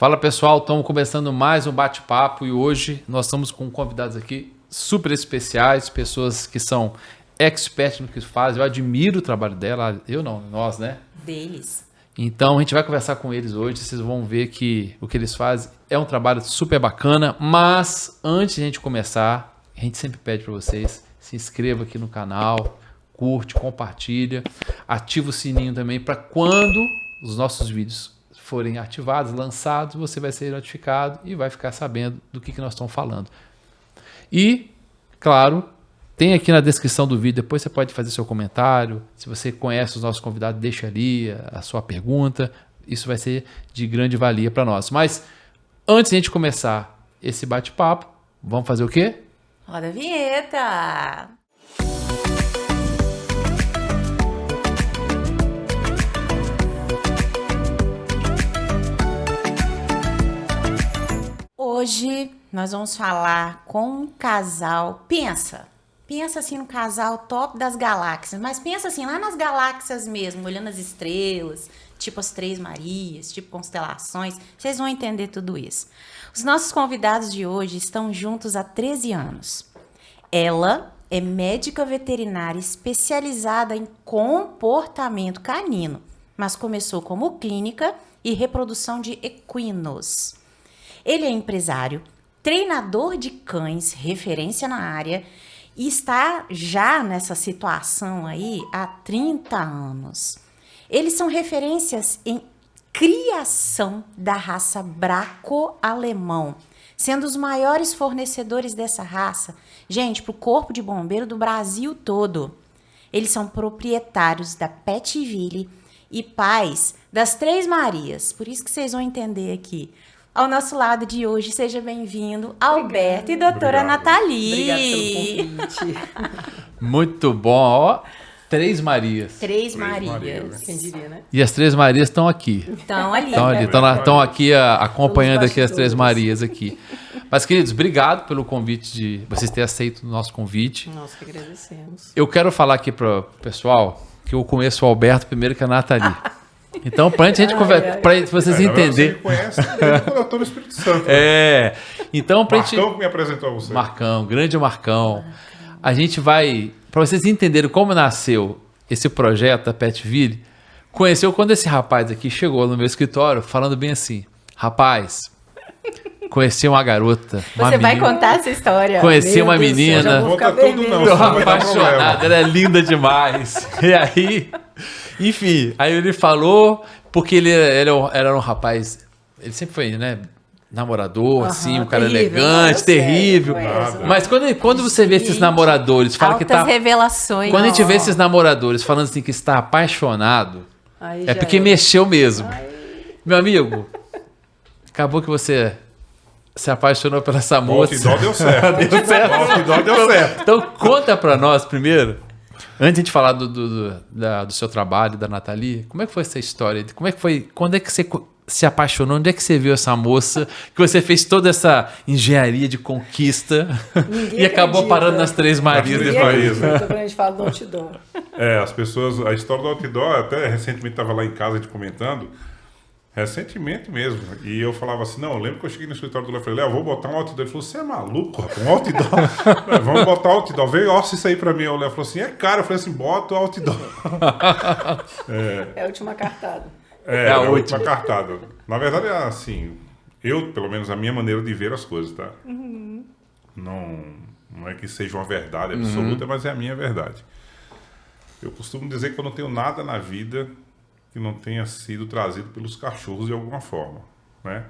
Fala pessoal, estamos começando mais um bate-papo e hoje nós estamos com convidados aqui super especiais, pessoas que são experts no que fazem. Eu admiro o trabalho dela, eu não, nós, né? Deles. Então a gente vai conversar com eles hoje, vocês vão ver que o que eles fazem é um trabalho super bacana, mas antes de a gente começar, a gente sempre pede para vocês, se inscreva aqui no canal, curte, compartilha, ativa o sininho também para quando os nossos vídeos forem ativados, lançados, você vai ser notificado e vai ficar sabendo do que nós estamos falando. E, claro, tem aqui na descrição do vídeo, depois você pode fazer seu comentário. Se você conhece os nossos convidados, deixa ali a sua pergunta. Isso vai ser de grande valia para nós. Mas, antes de a gente começar esse bate-papo, vamos fazer o quê? Roda a vinheta! Hoje nós vamos falar com um casal. Pensa assim no casal top das galáxias, mas pensa assim lá nas galáxias mesmo, olhando as estrelas, tipo as Três Marias, tipo constelações. Vocês vão entender tudo isso. Os nossos convidados de hoje estão juntos há 13 anos. Ela é médica veterinária especializada em comportamento canino, mas começou como clínica e reprodução de equinos. Ele é empresário, treinador de cães, referência na área, e está já nessa situação aí há 30 anos. Eles são referências em criação da raça Braco-Alemão, sendo os maiores fornecedores dessa raça, gente, para o Corpo de Bombeiro do Brasil todo. Eles são proprietários da Petville e pais das Três Marias, por isso que vocês vão entender aqui. Ao nosso lado de hoje, seja bem-vindo, Alberto e doutora Nathalie. Obrigada pelo convite. Muito bom, ó. Três Marias. Três Marias. Quem diria, né? E as Três Marias estão aqui. Estão ali. Estão aqui acompanhando aqui as Três Marias aqui. Mas, queridos, obrigado pelo convite de vocês terem aceito o nosso convite. Nós que agradecemos. Eu quero falar aqui para o pessoal que eu conheço o Alberto primeiro que a Nathalie. Então, para vocês entenderem. Você conhece desde quando eu estou no Espírito Santo. Então, para gente. Marcão que me apresentou a você. Marcão, grande Marcão. A gente vai. Para vocês entenderem como nasceu esse projeto da Petville, conheceu quando esse rapaz aqui chegou no meu escritório falando bem assim: rapaz, conheci uma garota. Você vai contar essa história. Conheci uma menina. Não conta tudo, não. Tô senão vai dar apaixonado, problema. ela é linda demais. E aí, enfim, aí ele falou, porque ele era um rapaz, ele sempre foi, né, namorador, assim, um cara terrível, elegante, não, terrível. Nada. Mas quando você vê esses namoradores, fala que Altas tá... revelações. Quando a gente vê esses namoradores falando assim que está apaixonado, Aí é já porque mexeu mesmo. Meu amigo, acabou que você se apaixonou por essa O moça. outdoor deu certo. Deu certo. O outdoor deu certo. Então conta pra nós primeiro, antes de a gente falar do seu trabalho, da Nathalie, como é que foi essa história? Como é que foi? Quando é que você se apaixonou? Onde é que você viu essa moça? Que você fez toda essa engenharia de conquista e acabou acredita. parando nas Três Marias Três depois. Marias, né? Quando a gente fala do outdoor. As pessoas, a história do outdoor, até recentemente estava lá em casa a gente comentando, recentemente mesmo, e eu falava assim, não, eu lembro que eu cheguei no escritório do Léo e falei, Léo, vou botar um outdoor. Ele falou, você é maluco, rapaz, um outdoor? Vamos botar outdoor, veio, ossa isso aí pra mim. O Léo falou assim, é caro. Eu falei assim, bota o outdoor. É a última cartada. a última cartada. Na verdade, é assim, eu, pelo menos, a minha maneira de ver as coisas, tá? Não é que seja uma verdade absoluta, mas é a minha verdade. Eu costumo dizer que eu não tenho nada na vida que não tenha sido trazido pelos cachorros de alguma forma, né?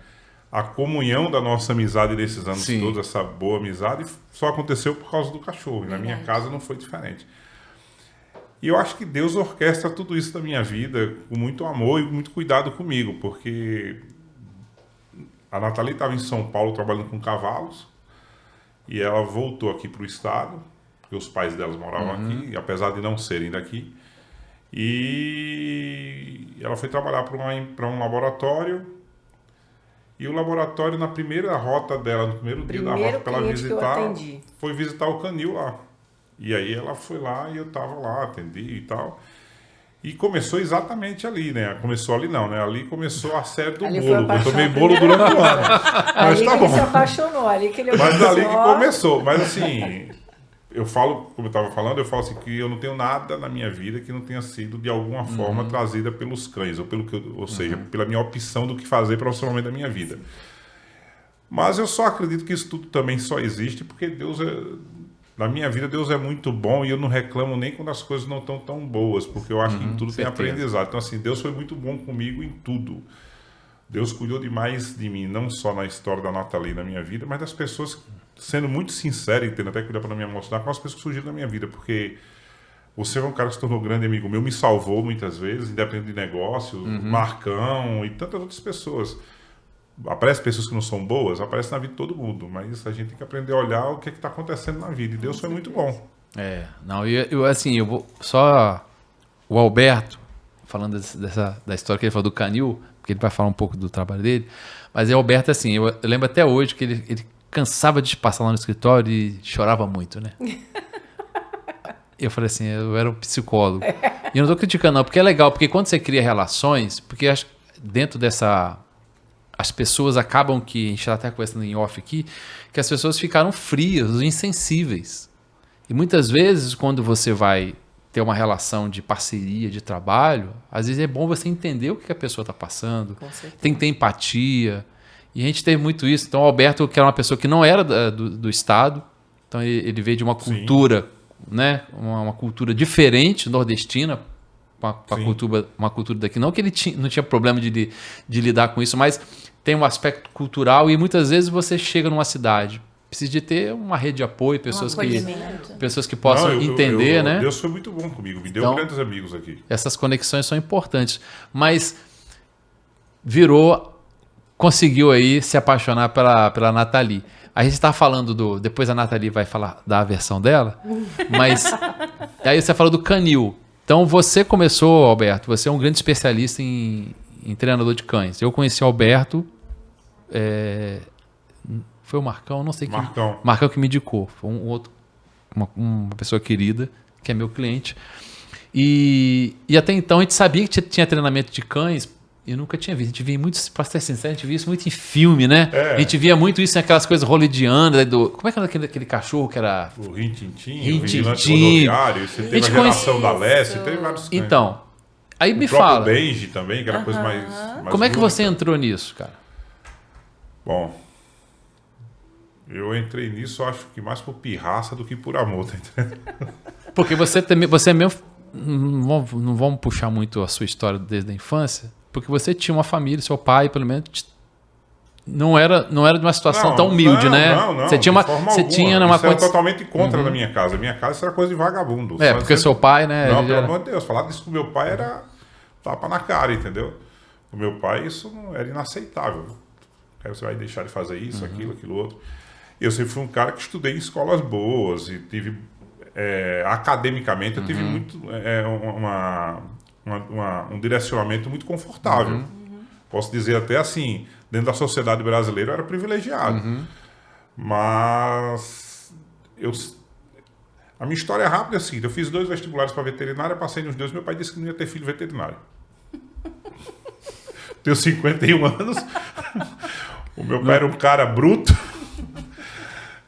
A comunhão da nossa amizade desses anos Sim. todos, essa boa amizade, só aconteceu por causa do cachorro. E na minha casa não foi diferente. E eu acho que Deus orquestra tudo isso da minha vida com muito amor e muito cuidado comigo, porque a Nathalie estava em São Paulo trabalhando com cavalos e ela voltou aqui para o estado, porque os pais delas moravam aqui, e apesar de não serem daqui. E ela foi trabalhar para um laboratório. E o laboratório, na primeira rota dela, no primeiro dia da rota para ela visitar, foi visitar o canil lá. E aí ela foi lá e eu tava lá, atendi e tal. E começou exatamente ali, né? Começou ali não, né? Ali começou a série do Ali foi bolo. a Eu tomei paixão. bolo durante o ano. Mas Ali tá que bom. ele se apaixonou, ali que ele Mas olhou ali que só. começou. Mas assim, eu falo, como eu estava falando, eu falo assim que eu não tenho nada na minha vida que não tenha sido de alguma forma trazida pelos cães, ou pelo que ou seja, pela minha opção do que fazer profissionalmente da minha vida. Mas eu só acredito que isso tudo também só existe porque Deus na minha vida Deus é muito bom e eu não reclamo nem quando as coisas não estão tão boas, porque eu acho que em tudo tem certeza. aprendizado. Então assim, Deus foi muito bom comigo em tudo. Deus cuidou demais de mim, não só na história da Nathalie na minha vida, mas das pessoas, sendo muito sincero e tendo até cuidado para não me emocionar, com as pessoas que surgiram na minha vida, porque você é um cara que se tornou grande amigo meu, me salvou muitas vezes, independente de negócio, Marcão e tantas outras pessoas. Aparecem pessoas que não são boas, aparecem na vida de todo mundo, mas a gente tem que aprender a olhar o que está acontecendo na vida, e Deus foi muito bom. Não, assim, eu vou só o Alberto, falando da história que ele falou do canil, porque ele vai falar um pouco do trabalho dele, mas o Alberto, assim, eu lembro até hoje que ele cansava de passar lá no escritório e chorava muito, né? Eu falei assim, eu era um psicólogo. E eu não tô criticando não, porque é legal, porque quando você cria relações, porque acho que dentro dessa... As pessoas acabam que, a gente está até conversando em off aqui, que as pessoas ficaram frias, insensíveis. E muitas vezes, quando você vai ter uma relação de parceria, de trabalho, às vezes é bom você entender o que a pessoa está passando, tem que ter empatia. E a gente teve muito isso. Então, o Alberto, que era uma pessoa que não era do Estado, então ele veio de uma cultura, né, uma cultura diferente, nordestina, uma cultura daqui. Não que ele não tinha problema de lidar com isso, mas tem um aspecto cultural e muitas vezes você chega numa cidade, precisa de ter uma rede de apoio, pessoas que possam entender, né? Deus foi muito bom comigo, me deu Então, grandes amigos aqui. Essas conexões são importantes, mas conseguiu aí se apaixonar pela Nathalie. A gente está falando depois a Nathalie vai falar da versão dela, mas aí você falou do canil. Então você começou, Alberto, você é um grande especialista em treinador de cães. Eu conheci o Alberto, foi o Marcão, não sei quem. Marcão que me indicou, foi uma pessoa querida, que é meu cliente. E até então a gente sabia que tinha treinamento de cães, eu nunca tinha visto. A gente via muito, para ser sincero, a gente via isso muito em filme, né? A gente via muito isso naquelas coisas hollywoodianas, como é que era aquele cachorro que era... O Rin-Tin-Tin, o vigilante rodoviário, você teve a geração da Lessie, teve vários cães. Então, aí me fala... O fala... próprio Benji também, que era coisa mais como é que única. você entrou nisso, cara? Bom, eu entrei nisso, acho que mais por pirraça do que por amor, tá entendendo? Porque você mesmo... Não vamos puxar muito a sua história desde a infância, porque você tinha uma família, seu pai, pelo menos, não era de uma situação tão humilde, né? Não, você tinha uma isso era totalmente contra da minha casa. Minha casa isso era coisa de vagabundo. Porque seu pai, né? Não, pelo amor de Deus, falar disso com meu pai era tapa na cara, entendeu? O meu pai, isso não era inaceitável. Aí você vai deixar de fazer isso, aquilo outro. Eu sempre fui um cara que estudei em escolas boas e tive... academicamente, eu tive muito... um direcionamento muito confortável. Posso dizer até assim, dentro da sociedade brasileira eu era privilegiado. Mas a minha história é rápida assim, eu fiz 2 vestibulares para veterinária, passei nos 2, meu pai disse que não ia ter filho veterinário. Tenho 51 anos, o meu pai era um cara bruto,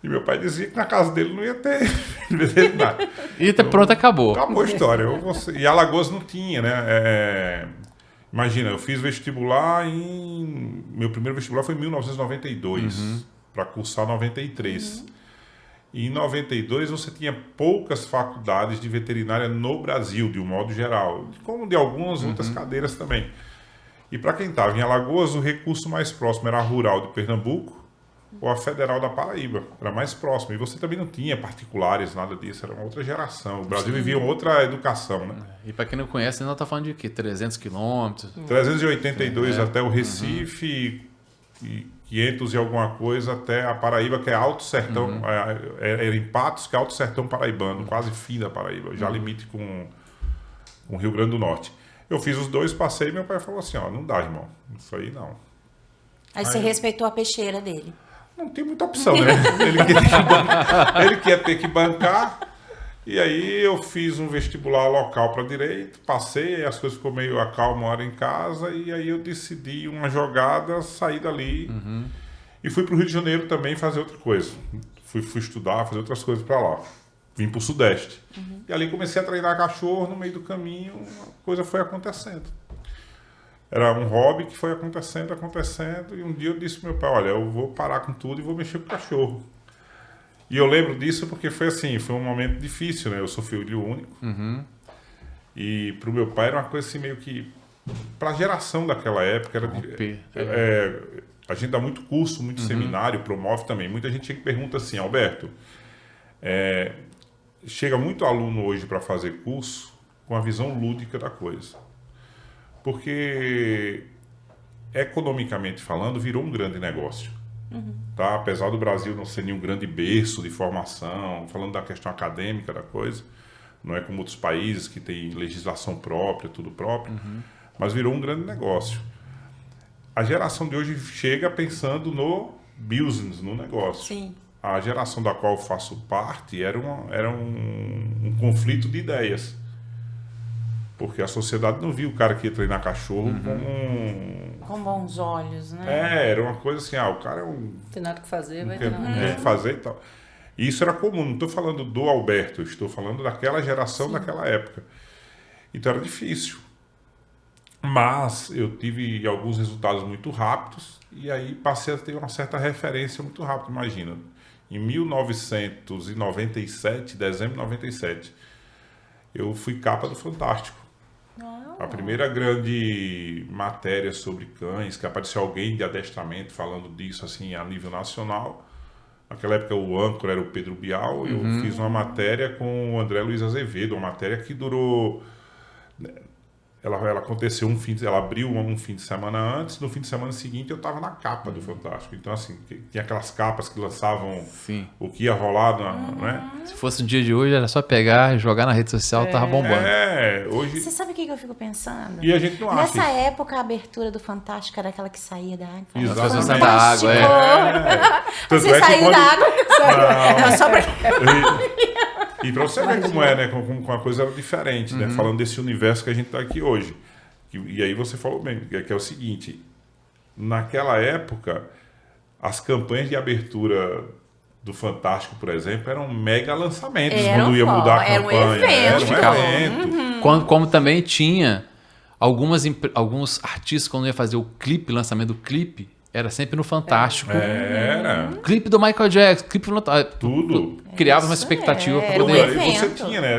e meu pai dizia que na casa dele não ia ter filho veterinário. E pronto, acabou. Acabou a história. E Alagoas não tinha, né? Imagina, eu fiz vestibular meu primeiro vestibular foi em 1992, para cursar 93. E em 92 você tinha poucas faculdades de veterinária no Brasil, de um modo geral, como de algumas outras cadeiras também. E para quem estava em Alagoas, o recurso mais próximo era a Rural de Pernambuco ou a Federal da Paraíba, era mais próximo. E você também não tinha particulares, nada disso, era uma outra geração. O Brasil vivia outra educação, né? E para quem não conhece, nós estamos falando de quê? 300 quilômetros? 382 até o Recife e 500 e alguma coisa até a Paraíba, que é Alto Sertão, era em Patos, que é Alto Sertão paraibano, quase fim da Paraíba, já limite com o Rio Grande do Norte. Eu fiz os 2, passei e meu pai falou assim, não dá, irmão, isso aí não. Aí você respeitou a peixeira dele. Não tem muita opção, né? Ele que ia ter que bancar. E aí eu fiz um vestibular local para direito, passei, as coisas ficou meio acalmaram em casa, e aí eu decidi uma jogada, sair dali e fui para o Rio de Janeiro também fazer outra coisa. Fui estudar, fazer outras coisas para lá. Vim para o Sudeste. E ali comecei a treinar cachorro, no meio do caminho a coisa foi acontecendo. Era um hobby que foi acontecendo, e um dia eu disse pro meu pai, olha, eu vou parar com tudo e vou mexer com cachorro. E eu lembro disso porque foi assim, foi um momento difícil, né? Eu sou filho único. E pro meu pai era uma coisa assim meio que... Pra geração daquela época, era... a gente dá muito curso, muito seminário, promove também. Muita gente chega e pergunta assim, Alberto, chega muito aluno hoje para fazer curso com a visão lúdica da coisa. Porque, economicamente falando, virou um grande negócio. Tá? Apesar do Brasil não ser nenhum grande berço de formação, falando da questão acadêmica da coisa, não é como outros países que têm legislação própria, tudo próprio, mas virou um grande negócio. A geração de hoje chega pensando no business, no negócio. Sim. A geração da qual eu faço parte era um conflito de ideias. Porque a sociedade não viu o cara que ia treinar cachorro Com bons olhos, né? era uma coisa assim, o cara é um... Não tem nada que fazer, vai Não treinar. tem o que fazer e tal. E isso era comum, não estou falando do Alberto, eu estou falando daquela geração, daquela época. Então era difícil. Mas eu tive alguns resultados muito rápidos e aí passei a ter uma certa referência muito rápido. Imagina, em 1997, dezembro de 97, eu fui capa do Fantástico. A primeira grande matéria sobre cães, que apareceu alguém de adestramento falando disso assim a nível nacional. Naquela época o âncora era o Pedro Bial. Eu fiz uma matéria com o André Luiz Azevedo, uma matéria que durou... Ela aconteceu ela abriu um fim de semana antes, no fim de semana seguinte eu estava na capa do Fantástico. Então, assim, tinha aquelas capas que lançavam o que ia rolar, né? Se fosse no dia de hoje, era só pegar, jogar na rede social, tava bombando. Hoje... Você sabe o que eu fico pensando? E a gente não acha. Nessa época, a abertura do Fantástico era aquela que saía da água. Exatamente. Da água, Tanto Você é que saiu da água. Não, Só pra... E pra você ver como é, né? Como a coisa era diferente, né? Falando desse universo que a gente tá aqui hoje. E aí você falou bem, que é o seguinte, naquela época, as campanhas de abertura do Fantástico, por exemplo, eram mega lançamentos, quando ia mudar a campanha. Era um evento. Como também tinha alguns artistas, quando ia fazer o clipe, lançamento do clipe, era sempre no Fantástico. Era. Clipe do Michael Jackson, clipe do... Tudo. Criava uma expectativa para era um poder... evento. E você tinha, né?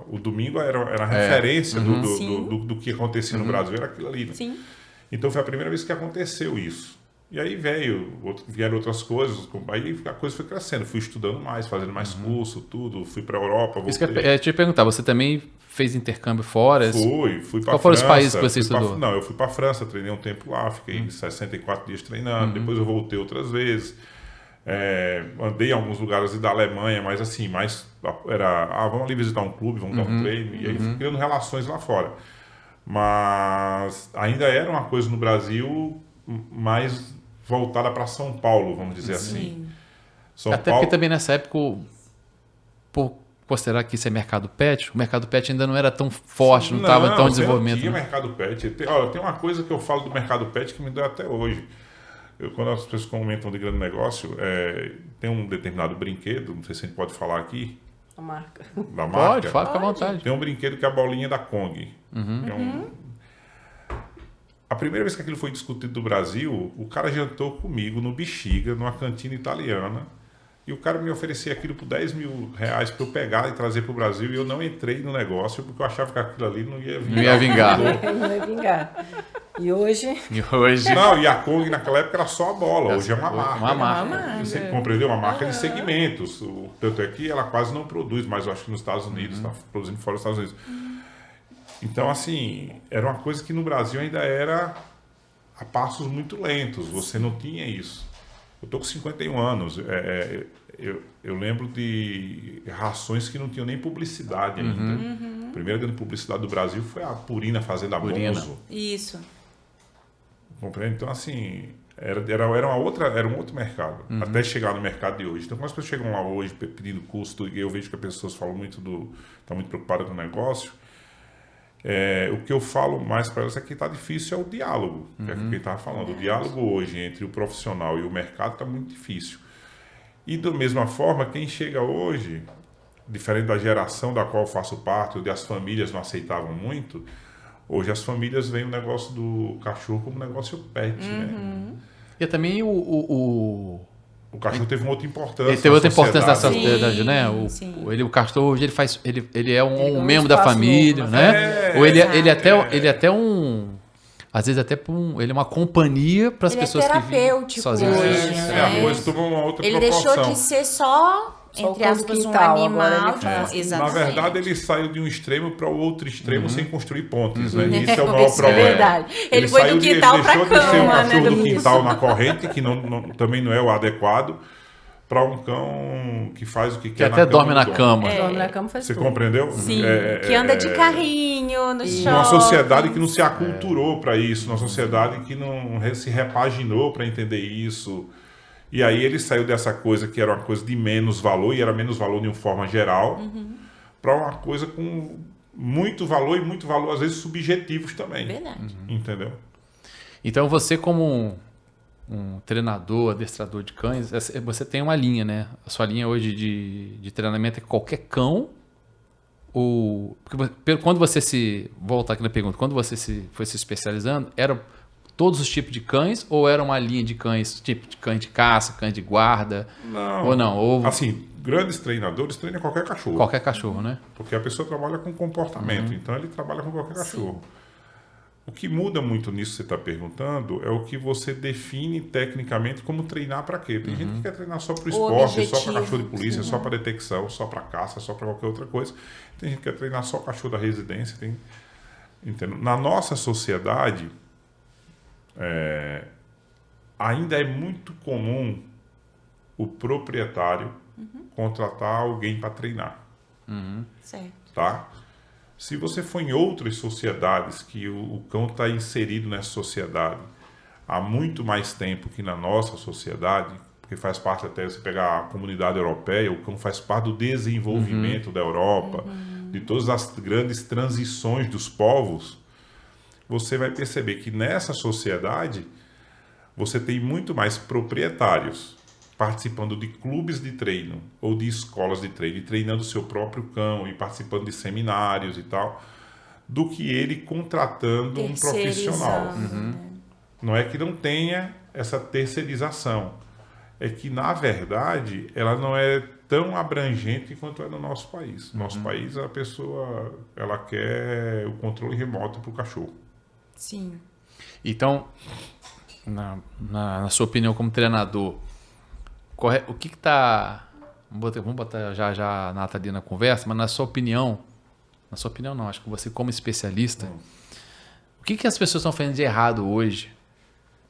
O domingo era a referência do que acontecia no Brasil, era aquilo ali. Né? Sim. Então foi a primeira vez que aconteceu isso. E aí vieram outras coisas, aí a coisa foi crescendo. Fui estudando mais, fazendo mais curso, tudo. Fui para a Europa, voltei. Isso que eu ia te perguntar, você também fez intercâmbio fora? Fui para Qual foram os países que você estudou? Não, eu fui para a França, treinei um tempo lá, fiquei 64 dias treinando, depois eu voltei outras vezes. Andei em alguns lugares da Alemanha, mas assim, vamos ali visitar um clube, vamos dar um treino, e aí fui criando relações lá fora. Mas ainda era uma coisa no Brasil mais voltada para São Paulo, vamos dizer assim. Até porque também nessa época, por considerar que isso é mercado pet, o mercado pet ainda não era tão forte, não estava tão desenvolvimento. Não tinha mercado pet. Tem uma coisa que eu falo do mercado pet que me dói até hoje. Quando as pessoas comentam de grande negócio, tem um determinado brinquedo, não sei se a gente pode falar aqui. A marca. Da marca. Pode, fala, fica à vontade. Tem um brinquedo que é a bolinha da Kong. A primeira vez que aquilo foi discutido no Brasil, o cara jantou comigo no Bexiga, numa cantina italiana, e o cara me oferecia aquilo por R$10 mil para eu pegar e trazer para o Brasil, e eu não entrei no negócio porque eu achava que aquilo ali não ia vingar. Não ia vingar. Não vai vingar. E hoje... Não, e a Kong naquela época era só a bola, hoje é uma marca. Uma marca. Você compreendeu? Uma marca de segmentos. Tanto é que ela quase não produz, mas eu acho que nos Estados Unidos, está produzindo fora dos Estados Unidos. Então, assim, era uma coisa que no Brasil ainda era a passos muito lentos. Você não tinha isso. Eu estou com 51 anos. Eu lembro de rações que não tinham nem publicidade ainda. A primeira grande publicidade do Brasil foi a Purina Fazenda Monzo. Isso. Compreende? Então, assim, Era um outro mercado, até chegar no mercado de hoje. Então, quando as pessoas chegam lá hoje pedindo custo, e eu vejo que as pessoas falam estão muito preocupadas com o negócio, o que eu falo mais para elas é que está difícil é o diálogo, que é o que ele estava falando. O diálogo hoje entre o profissional e o mercado está muito difícil. E da mesma forma, quem chega hoje, diferente da geração da qual eu faço parte, onde as famílias não aceitavam muito, hoje as famílias veem o negócio do cachorro como negócio pet, né? E também O cachorro teve uma outra importância. ele teve outra importância na sociedade. sociedade, né? Sim. O cachorro hoje ele é um ganha um membro da espaço família, novo, né? É, Ou ele exato. é até um, às vezes até ele é uma companhia para as Ele é pessoas que vivem terapêutico sozinhas. hoje, É, a coisa tomou uma outra Ele proporção. deixou de ser só Só entre o cão do aspas, um quintal, agora animal. ele faz Tipo, tudo. Na exatamente. verdade, ele saiu de um extremo para o outro extremo sem construir pontes, né? Uhum. E isso é o maior Isso é problema. verdade. Ele foi do quintal ele pra deixou de ser um cama, né, cachorro do Domingos? quintal na corrente, que também não é o adequado, para um cão que faz o que Que quer até na dorme na do dono. cama. Dorme na cama faz Você tudo. compreendeu? Sim, que anda de carrinho no shopping. Uma sociedade que não se aculturou para isso, uma sociedade que não se repaginou para entender isso. E aí ele saiu dessa coisa que era uma coisa de menos valor, e era menos valor de uma forma geral, para uma coisa com muito valor, e muito valor às vezes subjetivos também. Verdade. Entendeu? Então você como um treinador, adestrador de cães, você tem uma linha, né? A sua linha hoje de treinamento é qualquer cão ou... Porque quando você se... Vou voltar aqui na pergunta. Quando você foi se especializando, eram todos os tipos de cães ou era uma linha de cães, tipo de cães de caça, cães de guarda? Não. Ou não? Ou Assim, grandes treinadores treinam qualquer cachorro. qualquer cachorro, né? Porque a pessoa trabalha com comportamento, então ele trabalha com qualquer cachorro. O que muda muito nisso que você está perguntando é o que você define tecnicamente como treinar para quê. Tem gente que quer treinar só para o esporte, só objetivo. para cachorro de polícia, só para detecção, só para caça, só para qualquer outra coisa. Tem gente que quer treinar só cachorro da residência. Entendeu? Na nossa sociedade, ainda é muito comum o proprietário contratar alguém para treinar. Certo. Tá? Se você for em outras sociedades que o cão está inserido nessa sociedade há muito mais tempo que na nossa sociedade, porque faz parte até, você pegar a comunidade europeia, o cão faz parte do desenvolvimento da Europa, de todas as grandes transições dos povos, você vai perceber que nessa sociedade você tem muito mais proprietários participando de clubes de treino ou de escolas de treino e treinando o seu próprio cão e participando de seminários e tal, do que ele contratando um profissional. Terceirizando, né? Não é que não tenha essa terceirização, é que na verdade ela não é tão abrangente quanto é no nosso país. No nosso país a pessoa ela quer o controle remoto para o cachorro. Sim. Então, na sua opinião como treinador, o que está... Vamos botar já a Nathalie na conversa, mas na sua opinião não, acho que você como especialista, o que as pessoas estão fazendo de errado hoje?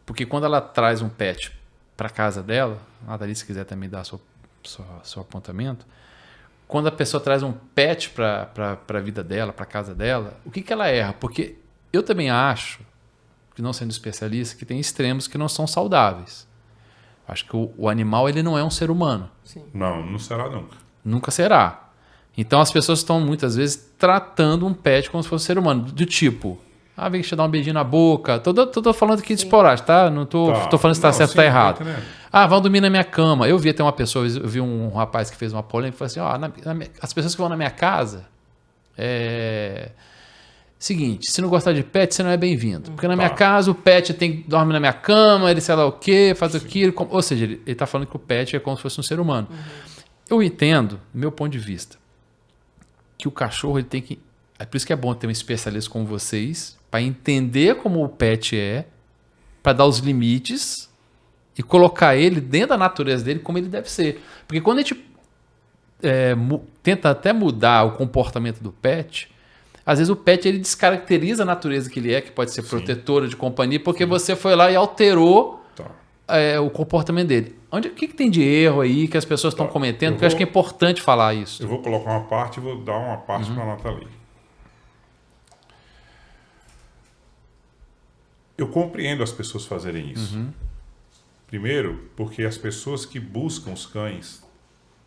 Porque quando ela traz um pet para casa dela, Nathalie, se quiser também dar seu apontamento, quando a pessoa traz um pet para a vida dela, para a casa dela, o que ela erra? Porque eu também acho, que não sendo especialista, que tem extremos que não são saudáveis. Acho que o animal ele não é um ser humano. Sim. Não será nunca. Nunca será. Então as pessoas estão muitas vezes tratando um pet como se fosse um ser humano. Do tipo, vem te dar um beijinho na boca. Tô falando aqui de esporádico, tá? Não tô falando se tá certo ou tá errado. Vão dormir na minha cama. Eu vi até uma pessoa, eu vi um rapaz que fez uma polêmica e falou assim, as pessoas que vão na minha casa, seguinte, se não gostar de pet, você não é bem-vindo. Porque na minha casa o pet dorme na minha cama, ele sei lá o quê, faz aquilo. Ou seja, ele está falando que o pet é como se fosse um ser humano. Eu entendo, do meu ponto de vista, que o cachorro ele tem que... É por isso que é bom ter um especialista como vocês, para entender como o pet é, para dar os limites e colocar ele dentro da natureza dele como ele deve ser. Porque quando a gente tenta até mudar o comportamento do pet... Às vezes o pet ele descaracteriza a natureza que ele é, que pode ser protetora de companhia, porque você foi lá e alterou o comportamento dele. O que tem de erro aí que as pessoas estão cometendo? Porque eu acho que é importante falar isso. Eu vou colocar uma parte e vou dar uma parte para a Nathalie. Eu compreendo as pessoas fazerem isso. Primeiro, porque as pessoas que buscam os cães,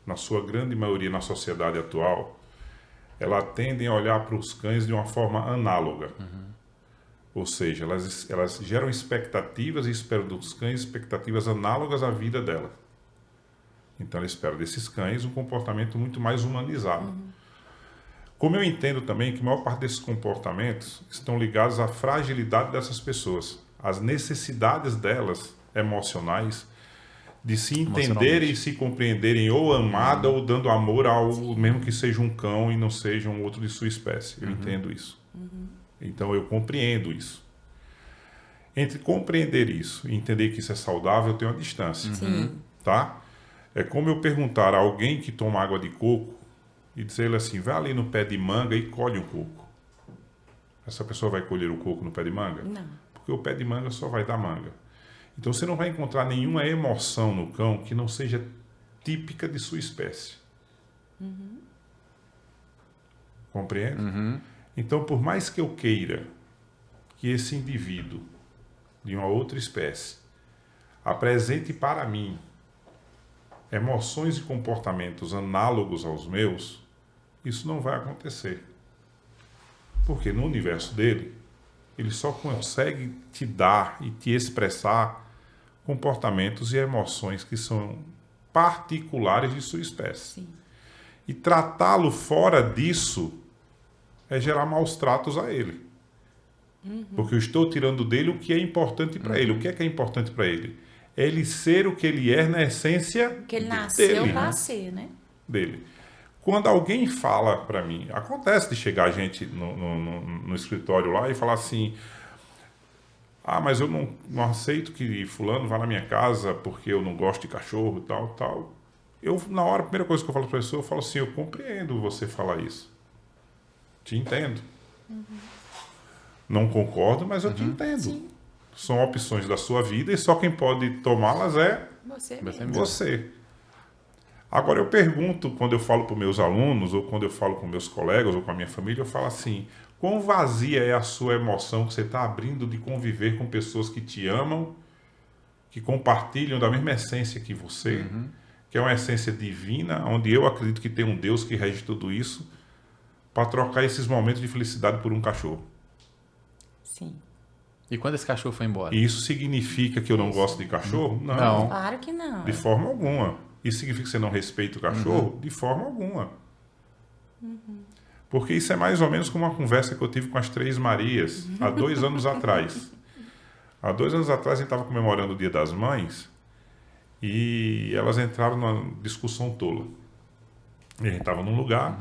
na sua grande maioria na sociedade atual, elas tendem a olhar para os cães de uma forma análoga. Ou seja, elas geram expectativas e esperam dos cães expectativas análogas à vida dela. Então, ela espera desses cães um comportamento muito mais humanizado. Como eu entendo também que a maior parte desses comportamentos estão ligados à fragilidade dessas pessoas, às necessidades delas emocionais, de se entenderem e se compreenderem ou amada ou dando amor ao mesmo que seja um cão e não seja um outro de sua espécie. Eu entendo isso. Então eu compreendo isso. Entre compreender isso e entender que isso é saudável, tem uma distância. Tá? É como eu perguntar a alguém que toma água de coco e dizer ele assim, vai ali no pé de manga e colhe um coco. Essa pessoa vai colher o coco no pé de manga? Não. Porque o pé de manga só vai dar manga. Então você não vai encontrar nenhuma emoção no cão que não seja típica de sua espécie. Compreende? Então, por mais que eu queira que esse indivíduo de uma outra espécie apresente para mim emoções e comportamentos análogos aos meus, isso não vai acontecer. Porque no universo dele, ele só consegue te dar e te expressar comportamentos e emoções que são particulares de sua espécie. E tratá-lo fora disso é gerar maus tratos a ele. Porque eu estou tirando dele o que é importante para ele. O que é importante para ele? É ele ser o que ele é na essência Que ele nasceu dele, pra ser, né? dele. Quando alguém fala para mim, acontece de chegar a gente no escritório lá e falar assim, mas eu não aceito que fulano vá na minha casa porque eu não gosto de cachorro e tal, tal. Eu, na hora, a primeira coisa que eu falo para a pessoa, eu falo assim, eu compreendo você falar isso. Te entendo. Não concordo, mas eu te entendo. Sim. São opções da sua vida e só quem pode tomá-las é Você Você mesmo. você. Agora eu pergunto, quando eu falo para os meus alunos, ou quando eu falo com meus colegas, ou com a minha família, eu falo assim, quão vazia é a sua emoção que você está abrindo de conviver com pessoas que te amam, que compartilham da mesma essência que você, que é uma essência divina, onde eu acredito que tem um Deus que rege tudo isso, para trocar esses momentos de felicidade por um cachorro. Sim. E quando esse cachorro foi embora? E isso significa que eu não gosto de cachorro? Não. Claro que não. De forma alguma. Isso significa que você não respeita o cachorro? De forma alguma. Porque isso é mais ou menos como uma conversa que eu tive com as Três Marias há 2 anos atrás. Há 2 anos atrás a gente estava comemorando o Dia das Mães e elas entraram numa discussão tola. E a gente estava num lugar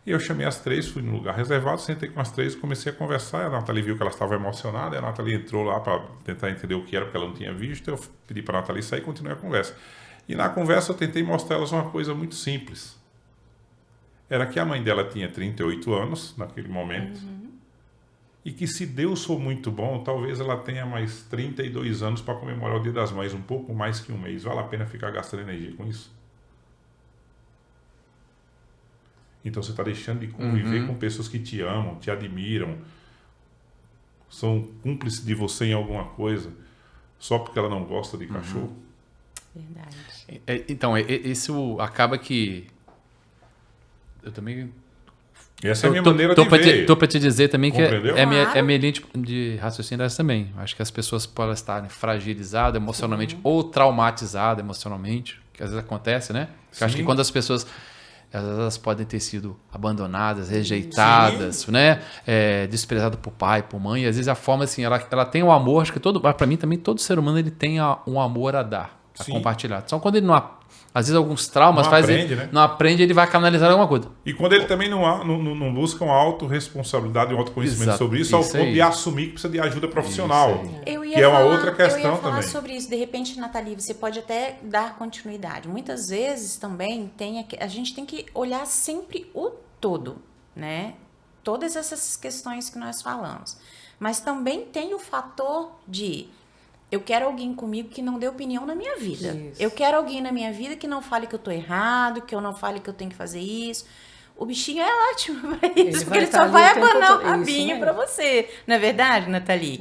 e eu chamei as 3, fui num lugar reservado, sentei com as 3 e comecei a conversar. A Nathalie viu que ela estava emocionada, e a Nathalie entrou lá para tentar entender o que era, porque ela não tinha visto. Eu pedi para a Nathalie sair e continuei a conversa. E na conversa eu tentei mostrar a elas uma coisa muito simples. Era que a mãe dela tinha 38 anos naquele momento. E que se Deus for muito bom, talvez ela tenha mais 32 anos para comemorar o Dia das Mães, um pouco mais que um mês. Vale a pena ficar gastando energia com isso? Então você está deixando de conviver com pessoas que te amam, te admiram, são cúmplices de você em alguma coisa, só porque ela não gosta de cachorro? Verdade. Então, isso acaba que... Eu também... Essa é a minha maneira de ver. Tô para te dizer também que Compreendeu? é minha Claro. linha de raciocínio dessa também. Acho que as pessoas podem estarem fragilizadas emocionalmente ou traumatizadas emocionalmente, que às vezes acontece, né? Eu acho que Sim. quando as pessoas... Elas podem ter sido abandonadas, rejeitadas, né? Desprezadas por pai, por mãe. E às vezes a forma assim, ela tem um amor. Acho que para mim também todo ser humano ele tem um amor a dar, a Sim. compartilhar. Só quando ele não, às vezes alguns traumas Não fazem, aprende, né? não aprende, ele vai canalizar alguma coisa. E quando ele também não busca uma autorresponsabilidade, um autoconhecimento Exato, sobre isso, ao isso ponto aí. de assumir que precisa de ajuda profissional. Isso Eu Que é uma outra questão eu ia falar também. sobre isso. De repente, Nathalie, você pode até dar continuidade. Muitas vezes também a gente tem que olhar sempre o todo, né? Todas essas questões que nós falamos. Mas também tem o fator de eu quero alguém comigo que não dê opinião na minha vida. Isso. Eu quero alguém na minha vida que não fale que eu tô errado, que eu não fale que eu tenho que fazer isso. o bichinho é ótimo pra Ele isso, porque vai ele estar só ali vai o tempo abanar o todo. Isso rabinho mesmo. pra você. Não é verdade, Nathalie?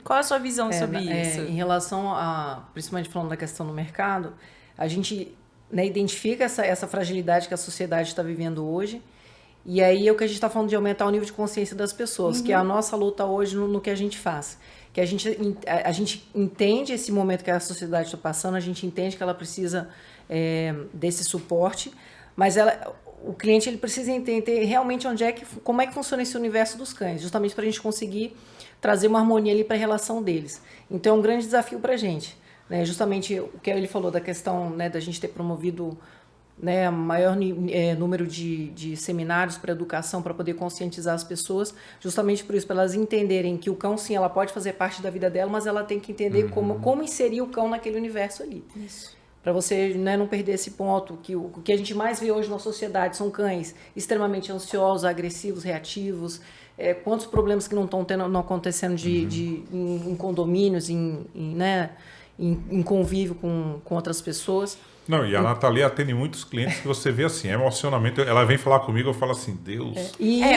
Qual a sua visão sobre isso? Em relação a, principalmente falando da questão do mercado, a gente, né, identifica essa fragilidade que a sociedade está vivendo hoje. E aí é o que a gente está falando de aumentar o nível de consciência das pessoas, que é a nossa luta hoje no que a gente faz. Que a gente entende esse momento que a sociedade está passando, a gente entende que ela precisa desse suporte, mas o cliente ele precisa entender realmente como é que funciona esse universo dos cães, justamente para a gente conseguir trazer uma harmonia ali para a relação deles. Então é um grande desafio para a gente, né? Justamente o que ele falou da questão, né, da gente ter promovido, né, maior número de seminários para educação, para poder conscientizar as pessoas, justamente por isso, para elas entenderem que o cão, sim, ela pode fazer parte da vida dela, mas ela tem que entender como inserir o cão naquele universo ali. Isso. Para você, né, não perder esse ponto, que o que a gente mais vê hoje na sociedade são cães extremamente ansiosos, agressivos, reativos, quantos problemas que não acontecendo em condomínios, em convívio com outras pessoas. Não, e a Nathalie atende muitos clientes que você vê assim, emocionalmente, ela vem falar comigo, eu falo assim, Deus...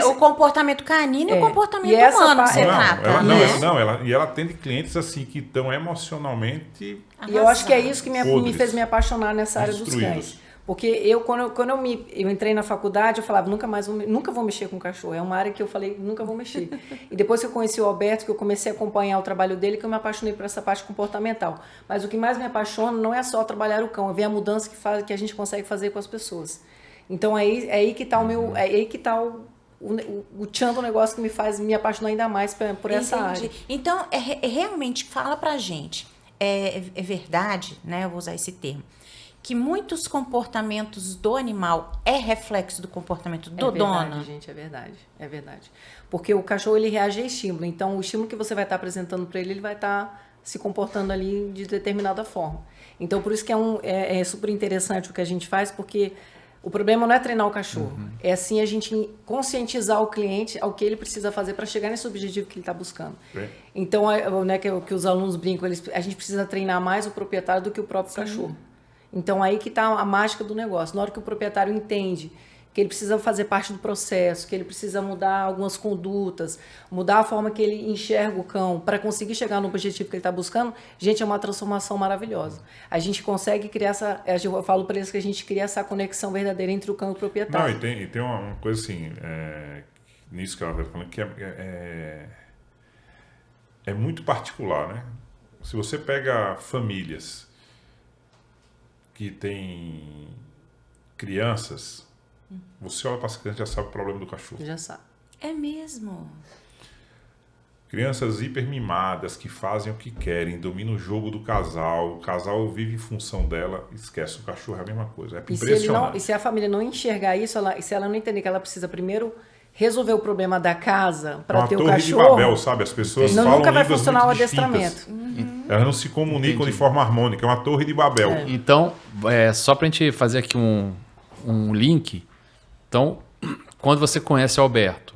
O comportamento canino e o comportamento E essa humano que parte- você trata, né? E ela atende clientes assim que estão emocionalmente E eu acho que é isso que me Podres. fez me apaixonar nessa área dos Destruídos. cães. Porque quando eu entrei na faculdade, eu falava, nunca vou mexer com cachorro. É uma área que eu falei, nunca vou mexer. E depois que eu conheci o Alberto, que eu comecei a acompanhar o trabalho dele, que eu me apaixonei por essa parte comportamental. Mas o que mais me apaixona não é só trabalhar o cão, é ver a mudança que a gente consegue fazer com as pessoas. Então é aí que está o tchan do negócio que me faz me apaixonar ainda mais por essa área. Então, realmente, fala pra gente, é verdade, né, eu vou usar esse termo, que muitos comportamentos do animal é reflexo do comportamento do dono? Gente, é verdade. Porque o cachorro, ele reage a estímulo, então o estímulo que você vai estar apresentando para ele, ele vai estar se comportando ali de determinada forma. Então, por isso que é super interessante o que a gente faz, porque o problema não é treinar o cachorro, é sim a gente conscientizar o cliente ao que ele precisa fazer para chegar nesse objetivo que ele está buscando. É. Então, né, que os alunos brincam, a gente precisa treinar mais o proprietário do que o próprio cachorro. Então, aí que está a mágica do negócio. Na hora que o proprietário entende que ele precisa fazer parte do processo, que ele precisa mudar algumas condutas, mudar a forma que ele enxerga o cão para conseguir chegar no objetivo que ele está buscando, gente, é uma transformação maravilhosa. A gente consegue criar eu falo para eles que a gente cria essa conexão verdadeira entre o cão e o proprietário. Não, e tem uma coisa assim, nisso que ela está falando, que é muito particular, né? Se você pega famílias que têm crianças, você olha para as crianças e já sabe o problema do cachorro. Já sabe. É mesmo. Crianças hipermimadas que fazem o que querem, dominam o jogo do casal, o casal vive em função dela, esquece, o cachorro é a mesma coisa. É impressionante. E se a família não enxergar isso, se ela não entender que ela precisa primeiro resolver o problema da casa para ter o torre de cachorro, Babel, sabe? As pessoas falam nunca vai línguas funcionar o muito distintas. adestramento. Elas não se comunicam Entendi. de forma harmônica, é uma torre de Babel. Então, só pra gente fazer aqui um link. Então, quando você conhece o Alberto,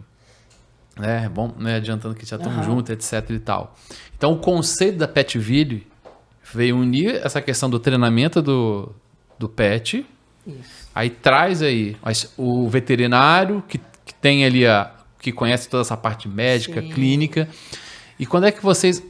né? Bom, né? Adiantando que já estamos juntos, etc e tal. Então, o conceito da Petville veio unir essa questão do treinamento do pet. Isso. Aí traz aí o veterinário que tem ali que conhece toda essa parte médica, Sim. clínica. E quando é que vocês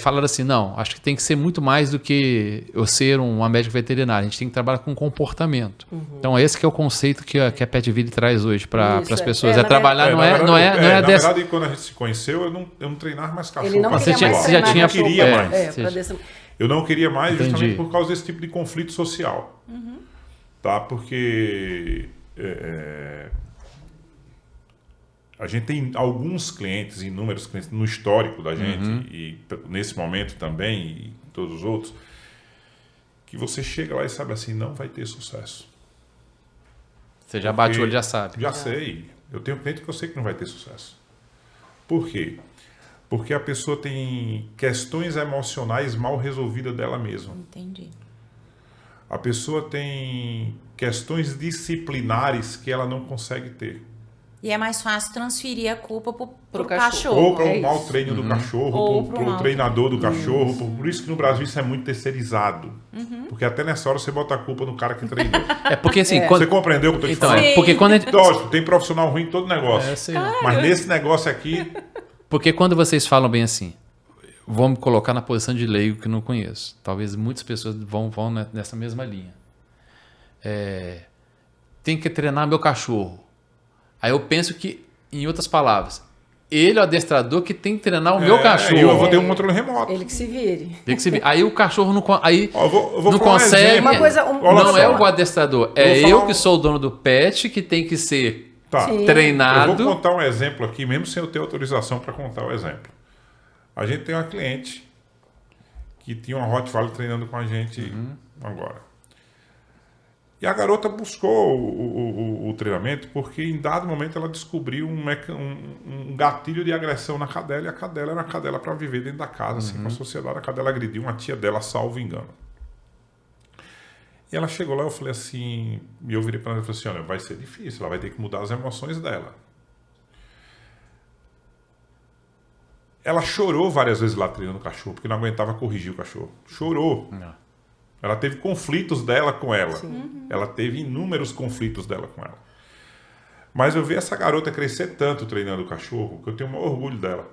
falaram assim, não, acho que tem que ser muito mais do que eu ser uma médica veterinária, a gente tem que trabalhar com comportamento. Então esse que é o conceito que a Petville traz hoje para Isso, as pessoas. na Trabalhar, na dessa... verdade, quando a gente se conheceu, eu não treinava mais cachorro. Ele não pra queria Você mais já treinar tinha- cachorro queria pra- mais. pra desse- Eu não queria mais Entendi. justamente por causa desse tipo de conflito social. Tá? Porque a gente tem alguns clientes, inúmeros clientes no histórico da gente, e nesse momento também, e todos os outros, que você chega lá e sabe assim, não vai ter sucesso. Você já bate o olho, já sabe. Já sei. Eu tenho cliente que eu sei que não vai ter sucesso. Por quê? Porque a pessoa tem questões emocionais mal resolvidas dela mesma. Entendi. A pessoa tem questões disciplinares que ela não consegue ter. E é mais fácil transferir a culpa pro cachorro. cachorro. Ou para É o mau isso. treino do cachorro, Ou ou pro para o mau treinador do cachorro. Por isso que no Brasil isso é muito terceirizado. Porque até nessa hora você bota a culpa no cara que treinou. É porque assim, É. quando... Você compreendeu o que eu tô te Então, falando? é porque quando a gente... Lógico, tem profissional ruim em todo negócio. É, sei. Mas nesse negócio aqui, Porque quando vocês falam bem assim, vou me colocar na posição de leigo que não conheço. Talvez muitas pessoas vão nessa mesma linha. Tem que treinar meu cachorro. Aí eu penso que, em outras palavras, ele é o adestrador que tem que treinar o meu cachorro. eu vou ter um controle remoto. Ele que se vire. Tem que se ver. Aí o cachorro não, aí Ó, eu vou não falar um consegue. exemplo. Uma coisa- Olha não só. é o adestrador. É Vou falar eu que sou o dono do pet que tem que ser Tá. Sim. Eu treinado. vou contar um exemplo aqui, mesmo sem eu ter autorização para contar o exemplo. A gente tem uma cliente que tinha uma Rottweiler treinando com a gente agora. E a garota buscou o treinamento porque em dado momento ela descobriu um gatilho de agressão na cadela, e a cadela era uma cadela para viver dentro da casa, assim, com a sociedade. A cadela agrediu uma tia dela, salvo engano. E ela chegou lá, eu falei assim, e eu virei para ela e falei assim, olha, vai ser difícil, ela vai ter que mudar as emoções dela. Ela chorou várias vezes lá treinando o cachorro, porque não aguentava corrigir o cachorro. Chorou. Não. Ela teve conflitos dela com ela. Ela teve inúmeros conflitos dela com ela. Mas eu vi essa garota crescer tanto treinando o cachorro, que eu tenho o maior orgulho dela.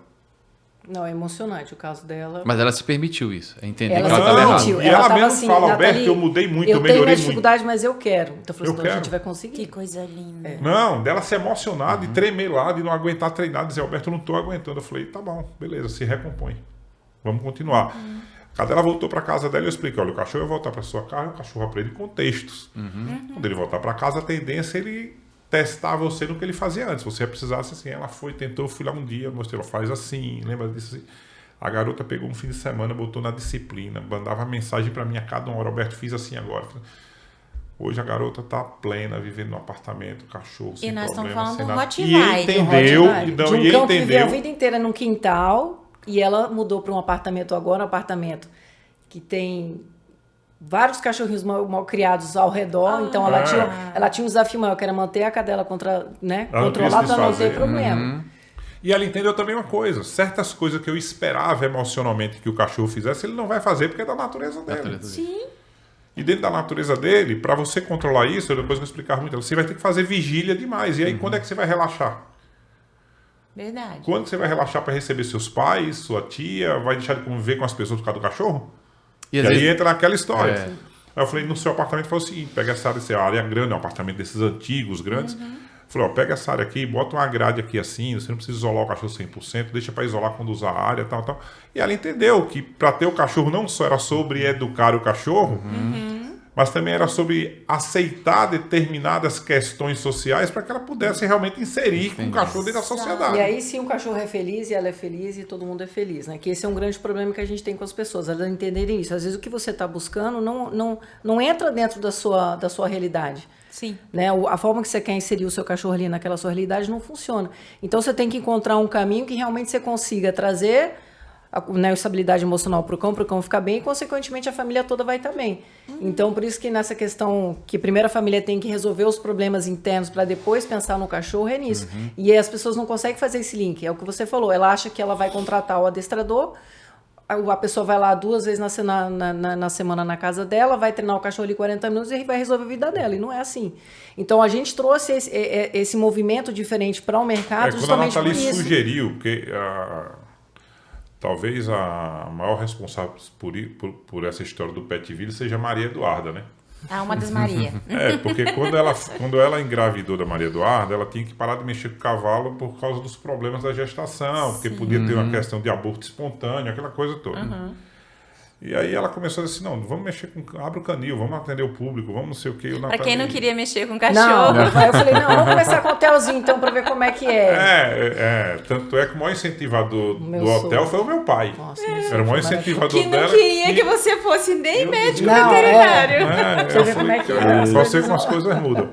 Não, é emocionante o caso dela. Mas ela se permitiu isso. É entender Ela que ela se estava permitiu. errada. E ela tava mesmo assim, fala, Nathalie, Alberto, eu mudei muito, eu eu tenho melhorei minhas dificuldades, mas eu quero. Então eu falei assim, Eu então a gente quero. vai Que conseguir. coisa linda. Não, dela ser emocionada e tremer lá, de não aguentar treinar, dizer, Alberto, eu não estou aguentando. Eu falei, tá bom, beleza, se recompõe. Vamos continuar. A cadela voltou para casa dela e eu expliquei, olha, o cachorro vai voltar para sua casa, o cachorro aprende contextos. Quando ele voltar para casa, a tendência é ele testar você no que ele fazia antes. Você precisasse assim, ela foi, tentou, eu fui lá um dia, mostrei, ela faz assim, lembra disso assim. A garota pegou um fim de semana, botou na disciplina, mandava mensagem para mim a cada hora, Alberto, fiz assim agora. Hoje a garota tá plena, vivendo no apartamento, cachorro, sem E nós estamos problema, falando sem do nada. Rottweiler. E entendeu, Rottweiler. então, de um e cão que viveu a entendeu. vida inteira num quintal e ela mudou para um apartamento agora, um apartamento que tem vários cachorrinhos mal criados ao redor, então ela tinha um desafio maior, que era manter a cadela Ela não controlada quis para não desfazer. ter problema. E ela entendeu também uma coisa, certas coisas que eu esperava emocionalmente que o cachorro fizesse, ele não vai fazer porque é da natureza dele. Sim. E dentro da natureza dele, para você controlar isso, eu depois vou explicar muito, você vai ter que fazer vigília demais. E aí, quando é que você vai relaxar? Verdade. Quando você vai relaxar para receber seus pais, sua tia, vai deixar de conviver com as pessoas por causa do cachorro? E às aí vezes- entra naquela história. É. Aí eu falei, no seu apartamento, foi o seguinte, pega essa área grande, é um apartamento desses antigos, grandes. Falei, ó, pega essa área aqui, bota uma grade aqui assim, você não precisa isolar o cachorro 100%, deixa para isolar quando usar a área, tal, tal. E ela entendeu que para ter o cachorro não só era sobre educar o cachorro, mas também era sobre aceitar determinadas questões sociais para que ela pudesse realmente inserir com o cachorro dentro da sociedade. E aí, se um cachorro é feliz e ela é feliz e todo mundo é feliz, né? Que esse é um grande problema que a gente tem com as pessoas, elas entenderem isso. Às vezes o que você está buscando não entra dentro da sua realidade. Sim. Né? A forma que você quer inserir o seu cachorro ali naquela sua realidade não funciona. Então você tem que encontrar um caminho que realmente você consiga trazer a estabilidade emocional para o cão ficar bem e, consequentemente, a família toda vai estar bem. Então, por isso que nessa questão que primeiro a família tem que resolver os problemas internos para depois pensar no cachorro, é nisso. E aí as pessoas não conseguem fazer esse link. É o que você falou. Ela acha que ela vai contratar o adestrador, a pessoa vai lá 2 vezes na semana na casa dela, vai treinar o cachorro ali 40 minutos e vai resolver a vida dela. E não é assim. Então, a gente trouxe esse movimento diferente para o mercado Quando a justamente por Nathalie isso. sugeriu, porque talvez a maior responsável por essa história do Petville seja a Maria Eduarda, né? Ah, uma das Maria. Porque quando ela engravidou da Maria Eduarda, ela tinha que parar de mexer com o cavalo por causa dos problemas da gestação, porque podia ter uma questão de aborto espontâneo, aquela coisa toda. E aí ela começou a dizer assim, não, vamos mexer com... Abre o canil, vamos atender o público, vamos não sei o quê. Pra quem não queria mexer com Não, cachorro. aí eu falei, não, vamos começar com o hotelzinho então para ver como é que é. Tanto é que o maior incentivador Meu do hotel sogro. foi o meu pai. Nossa, meu Era o maior sogro, incentivador Que não dela. queria que você fosse nem médico Não, veterinário. Você vê como é que é. Só sei como as coisas mudam.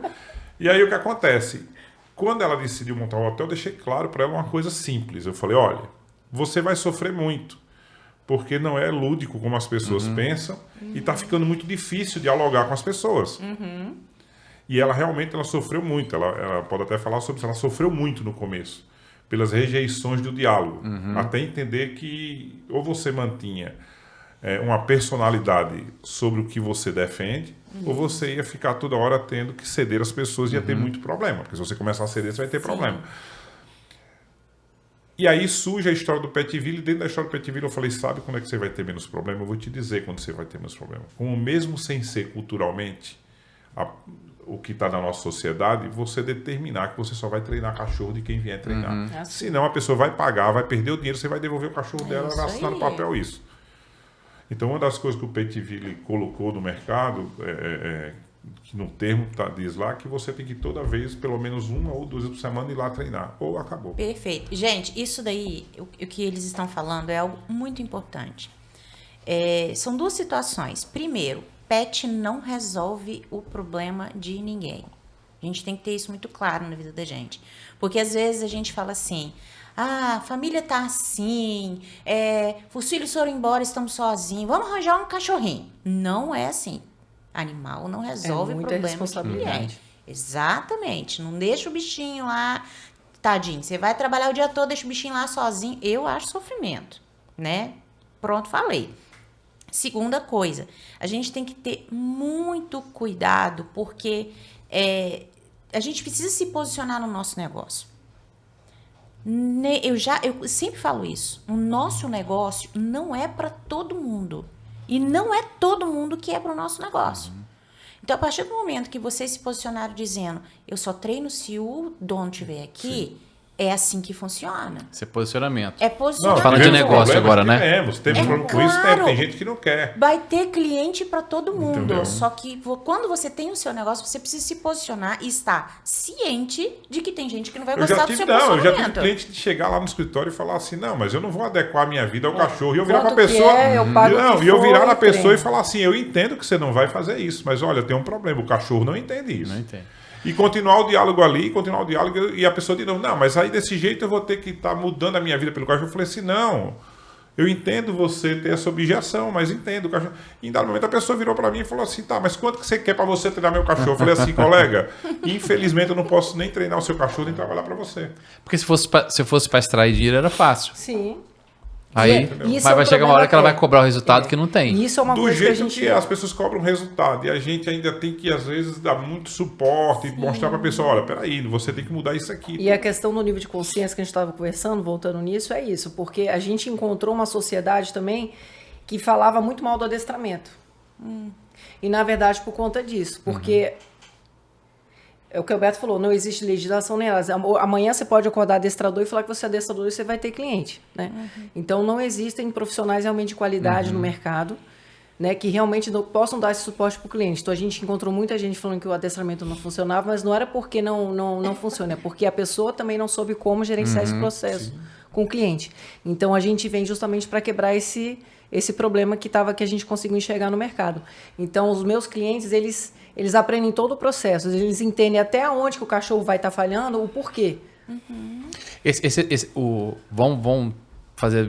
E aí o que acontece? Quando ela decidiu montar o hotel, eu deixei claro para ela uma coisa simples. Eu falei, olha, você vai sofrer muito, porque não é lúdico como as pessoas pensam e está ficando muito difícil dialogar com as pessoas. E ela realmente ela sofreu muito. Ela pode até falar sobre isso. Ela sofreu muito no começo, pelas rejeições do diálogo. Até entender que ou você mantinha uma personalidade sobre o que você defende, ou você ia ficar toda hora tendo que ceder às pessoas e ia ter muito problema. Porque se você começar a ceder, você vai ter problema. E aí surge a história do Petville. Dentro da história do Petville eu falei, sabe quando é que você vai ter menos problema? Eu vou te dizer quando você vai ter menos problema. Como mesmo sem ser culturalmente o que está na nossa sociedade, você determinar que você só vai treinar cachorro de quem vier treinar. Senão a pessoa vai pagar, vai perder o dinheiro, você vai devolver o cachorro dela, vai assinar no papel isso. Então uma das coisas que o Petville colocou no mercado, que no termo diz lá, que você tem que toda vez, pelo menos 1 ou 2 vezes por semana, ir lá treinar. Ou acabou. Perfeito. Gente, isso daí, o que eles estão falando é algo muito importante. São 2 situações. Primeiro, pet não resolve o problema de ninguém. A gente tem que ter isso muito claro na vida da gente. Porque às vezes a gente fala assim, a família tá assim, os filhos foram embora, estamos sozinhos, vamos arranjar um cachorrinho. Não é assim. Animal não resolve o problema de ninguém. Exatamente. Não deixa o bichinho lá, tadinho. Você vai trabalhar o dia todo, deixa o bichinho lá sozinho. Eu acho sofrimento, né? Pronto, falei. Segunda coisa, a gente tem que ter muito cuidado, porque a gente precisa se posicionar no nosso negócio. Eu sempre falo isso. O nosso negócio não é para todo mundo. E não é todo mundo que é para o nosso negócio. Então, a partir do momento que vocês se posicionaram dizendo, eu só treino se o dono estiver aqui, é assim que funciona. Isso é posicionamento. É posicionamento. Falando de negócio agora, né? Temos problema com isso, tem gente que não quer. Vai ter cliente para todo mundo. Entendeu? Só que quando você tem o seu negócio, você precisa se posicionar e estar ciente de que tem gente que não vai gostar do seu posicionamento. Eu já tive cliente de chegar lá no escritório e falar assim, não, mas eu não vou adequar a minha vida ao cachorro. E eu virar para a pessoa... eu virar na pessoa e falar assim, eu entendo que você não vai fazer isso, mas olha, tem um problema, o cachorro não entende isso. Não entende. E continuar o diálogo ali, e a pessoa de novo, não, mas aí desse jeito eu vou ter que estar mudando a minha vida pelo cachorro. Eu falei assim, não, eu entendo você ter essa objeção, mas entendo o cachorro. E em dado momento a pessoa virou para mim e falou assim, tá, mas quanto que você quer para você treinar meu cachorro? Eu falei assim, colega, infelizmente eu não posso nem treinar o seu cachorro, nem trabalhar para você. Porque se fosse para extrair dinheiro era fácil. Sim. Aí vai chegar uma hora que ela vai cobrar o resultado que não tem. Isso é uma coisa que a gente... Do jeito que as pessoas cobram resultado e a gente ainda tem que, às vezes, dar muito suporte e mostrar para a pessoa, olha, peraí, você tem que mudar isso aqui. E a questão do nível de consciência que a gente estava conversando, voltando nisso, é isso. Porque a gente encontrou uma sociedade também que falava muito mal do adestramento. E, na verdade, por conta disso. Porque... É o que o Beto falou, não existe legislação nem nada. Amanhã você pode acordar adestrador e falar que você é adestrador e você vai ter cliente, né? Então, não existem profissionais realmente de qualidade no mercado, né, que realmente possam dar esse suporte para o cliente. Então, a gente encontrou muita gente falando que o adestramento não funcionava, mas não era porque não funciona, é porque a pessoa também não soube como gerenciar esse processo com o cliente. Então, a gente vem justamente para quebrar esse problema que a gente conseguiu enxergar no mercado. Então, os meus clientes, eles aprendem todo o processo, eles entendem até onde que o cachorro vai estar falhando, o porquê. Vamos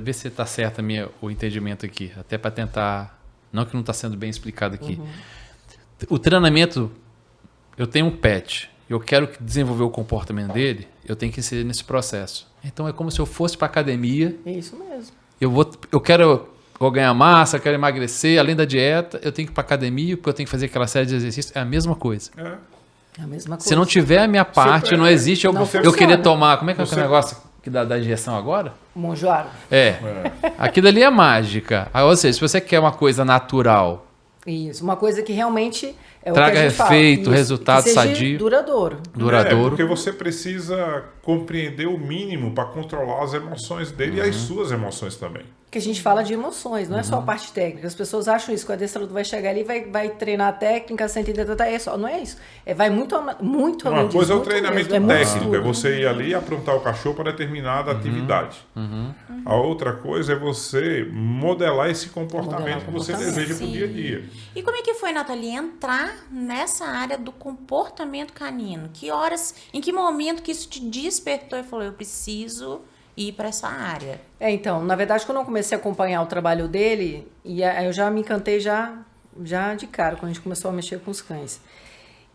ver se está certo o entendimento aqui, até para tentar, não que não está sendo bem explicado aqui. O treinamento, eu tenho um pet, eu quero desenvolver o comportamento dele, eu tenho que ser nesse processo. Então é como se eu fosse para academia. É isso mesmo. Vou ganhar massa, quero emagrecer, além da dieta, eu tenho que ir para academia, porque eu tenho que fazer aquela série de exercícios. É a mesma coisa. É a mesma coisa. Se não tiver a minha parte, não existe eu querer tomar. Como é que é o negócio que dá injeção agora? Monjoaro. Aquilo ali é mágica. Ou seja, se você quer uma coisa natural. Isso, uma coisa que realmente traga efeito, resultado que seja sadio. Duradouro. Porque você precisa compreender o mínimo para controlar as emoções dele e as suas emoções também. Que a gente fala de emoções, não é só a parte técnica. As pessoas acham isso, que o adestrador vai chegar ali e vai treinar a técnica, não é isso. Vai muito além disso. Uma coisa é o treinamento técnico, é você ir ali e aprontar o cachorro para determinada atividade. A outra coisa é você modelar esse comportamento que você deseja para o dia a dia. E como é que foi, Nathalie, entrar nessa área do comportamento canino? Em que momento que isso te despertou e falou, eu preciso ir para essa área? Então, na verdade, quando eu comecei a acompanhar o trabalho dele, eu já me encantei já de cara, quando a gente começou a mexer com os cães.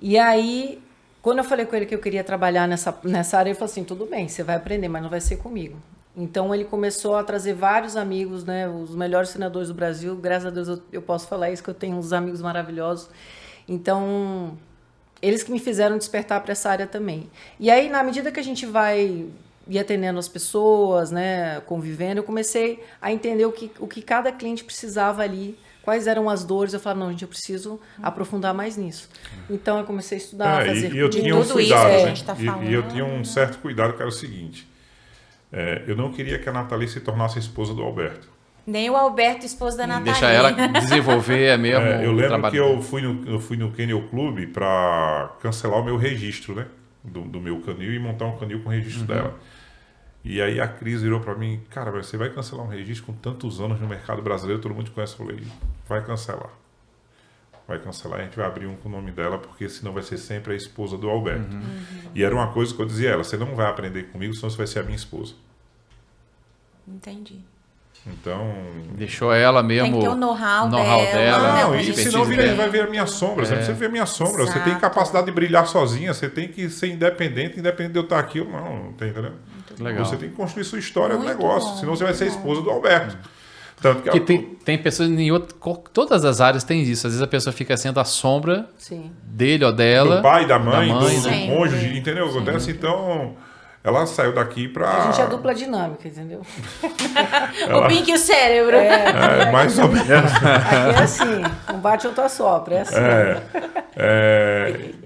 E aí, quando eu falei com ele que eu queria trabalhar nessa área, ele falou assim, tudo bem, você vai aprender, mas não vai ser comigo. Então, ele começou a trazer vários amigos, né, os melhores treinadores do Brasil. Graças a Deus eu posso falar isso, que eu tenho uns amigos maravilhosos. Então, eles que me fizeram despertar para essa área também. E aí, na medida que a gente vai ir atendendo as pessoas, né, convivendo, eu comecei a entender o que cada cliente precisava ali, quais eram as dores. Eu falava, não, gente, eu preciso aprofundar mais nisso. Então, eu comecei a estudar, a fazer... E eu tinha um tudo cuidado, isso que a né? gente tá E eu falando. tinha um certo cuidado, que era o seguinte. Eu não queria que a Nathalie se tornasse a esposa do Alberto. Nem o Alberto, esposo da Natália. Deixa ela desenvolver mesmo Eu o lembro trabalho que eu dela. fui no Kennel Club para cancelar o meu registro, né? Do meu canil e montar um canil com o registro dela. E aí a Cris virou para mim, cara, você vai cancelar um registro com tantos anos no mercado brasileiro, todo mundo te conhece. Eu falei, vai cancelar. Vai cancelar, a gente vai abrir um com o nome dela, porque senão vai ser sempre a esposa do Alberto. E era uma coisa que eu dizia a ela, você não vai aprender comigo, senão você vai ser a minha esposa. Entendi. Então... Deixou ela mesmo. Tem que ter o know-how dela. dela. Não, Não, e expertise senão dela. vai ver a minha sombra. Você não precisa ver a minha sombra. Você tem Exato. capacidade de brilhar sozinha. Você tem que ser independente de eu estar aqui ou não. Tá entendendo? Legal. Você tem que construir sua história do Muito negócio. bom, Senão você vai ser a muito esposa do Alberto. Tanto que Porque tem pessoas todas as áreas tem isso. Às vezes a pessoa fica sendo a sombra Sim. dele ou dela. do pai, da mãe, do né? cônjuge, entendeu? Acontece, então, ela saiu daqui pra... A gente é dupla dinâmica, entendeu? O Pink e o cérebro. mais ou menos. Aqui é assim, um bate outro assopra, é assim.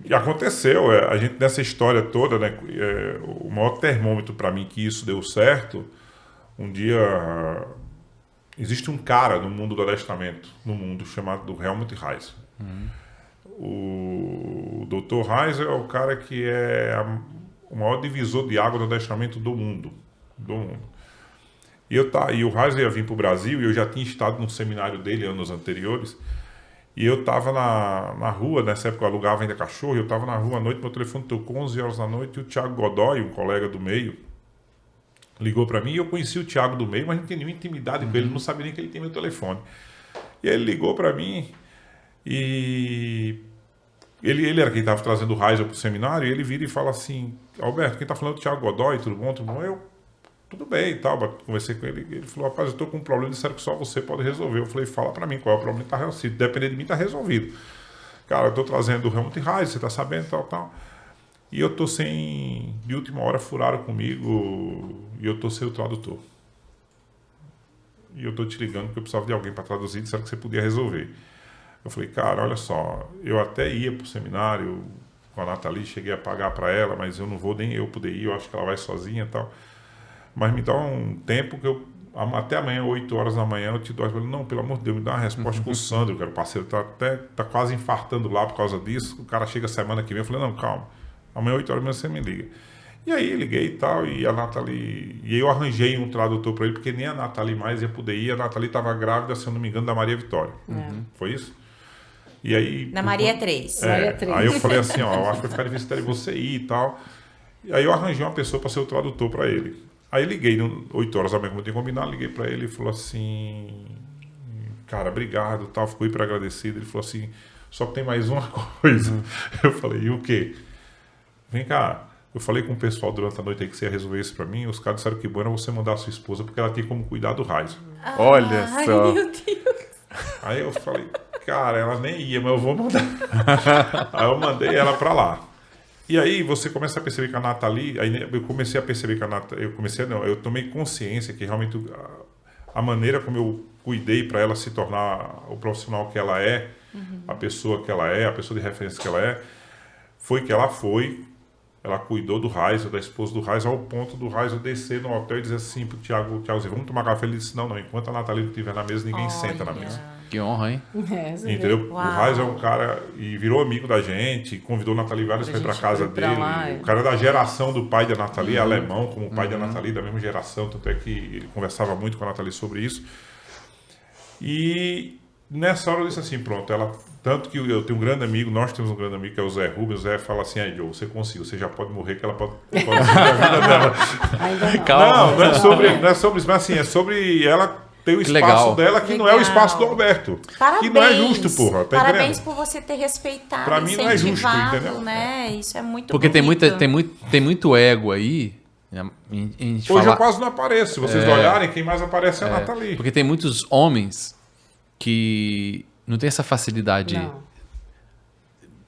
E aconteceu, a gente nessa história toda, né, o maior termômetro para mim que isso deu certo, um dia existe um cara no mundo do adestramento, no mundo, chamado Helmut Reiser. O Dr. Reiser é o cara que é o maior divisor de água do adestramento do mundo. E o Reiser ia vir para o Brasil, e eu já tinha estado num seminário dele anos anteriores. E eu estava na rua, nessa época eu alugava ainda cachorro, eu estava na rua à noite, meu telefone tocou 11 horas da noite, e o Thiago Godoy, um colega do meio, ligou para mim, e eu conheci o Thiago do meio, mas não tinha nenhuma intimidade com ele, não sabia nem que ele tinha meu telefone. E aí ele ligou para mim, e ele era quem estava trazendo o Reiser para o seminário, e ele vira e fala assim, Alberto, quem está falando é o Thiago Godoy, tudo bom? Tudo bem e tal, conversei com ele, ele falou, rapaz, eu estou com um problema, disseram que só você pode resolver. Eu falei, fala para mim qual é o problema, tá resolvido, se depender de mim, tá resolvido. Cara, eu estou trazendo o Helmut Reiser, você tá sabendo, tal. E eu tô de última hora furaram comigo, e eu tô sem o tradutor. E eu tô te ligando porque eu precisava de alguém para traduzir, disseram que você podia resolver. Eu falei, cara, olha só, eu até ia pro seminário com a Nathalie, cheguei a pagar para ela, mas eu não vou nem eu poder ir, eu acho que ela vai sozinha e tal. Mas me dá um tempo que até amanhã, 8 horas da manhã, eu te dou. Eu falei, não, pelo amor de Deus, me dá uma resposta com o Sandro, cara. O parceiro tá quase infartando lá por causa disso. O cara chega semana que vem. Eu falei, não, calma. Amanhã, 8 horas da manhã, você me liga. E aí, liguei e tal, e a Nathalie... E eu arranjei um tradutor para ele, porque nem a Nathalie mais ia poder ir. A Nathalie estava grávida, se eu não me engano, da Maria Vitória. Foi isso? E aí... Na Maria 3. Maria 3. Aí eu falei assim, ó, eu acho que vai ficar difícil até você ir e tal. E aí eu arranjei uma pessoa para ser o tradutor para ele. Aí liguei, 8 horas da manhã, como eu tinha combinado, liguei para ele e falou assim, cara, obrigado, tal, ficou hiper agradecido. Ele falou assim, só que tem mais uma coisa. Eu falei, e o quê? Vem cá, eu falei com o pessoal durante a noite aí que você ia resolver isso para mim, os caras disseram que bom era você mandar a sua esposa, porque ela tinha como cuidar do Reiser. Olha Ai, só. meu Deus. Aí eu falei, cara, ela nem ia, mas eu vou mandar. Aí eu mandei ela para lá. E aí você começa a perceber que a Nathalie, aí eu comecei a perceber que a Nathalie, eu tomei consciência que realmente a maneira como eu cuidei para ela se tornar o profissional que ela é, a pessoa que ela é, a pessoa de referência que ela é, foi que ela cuidou do Reiser, da esposa do Reiser, ao ponto do Reiser descer no hotel e dizer assim pro Thiago, vamos tomar café? Ele disse, não, enquanto a Nathalie não estiver na mesa, ninguém senta na mesa. Que honra, hein? Entendeu? Uau. O Reiser é um cara e virou amigo da gente, convidou a Nathalie várias vezes para casa pra dele. lá, O cara é da geração do pai da Nathalie, é alemão, como o pai da Nathalie, da mesma geração, tanto é que ele conversava muito com a Nathalie sobre isso. E nessa hora eu disse assim, pronto, tanto que eu tenho um grande amigo, nós temos um grande amigo que é o Zé Rubens. O Zé fala assim, aí Joe, você conseguiu, você já pode morrer, que ela pode seguir a vida dela. Ainda não. Calma. Não é sobre isso, mas assim, é sobre ela tem o Que espaço legal. dela que não é o Legal. espaço do Alberto. Parabéns. Que não é justo, porra. Tá Parabéns entendendo? por você ter respeitado, Pra mim não é justo, incentivado, entendeu? né? Isso é muito Porque bonito. tem muito ego aí. Né? A gente Hoje fala- eu quase não apareço. Se vocês olharem, quem mais aparece é a Nathalie. Porque tem muitos homens que não tem essa facilidade Não.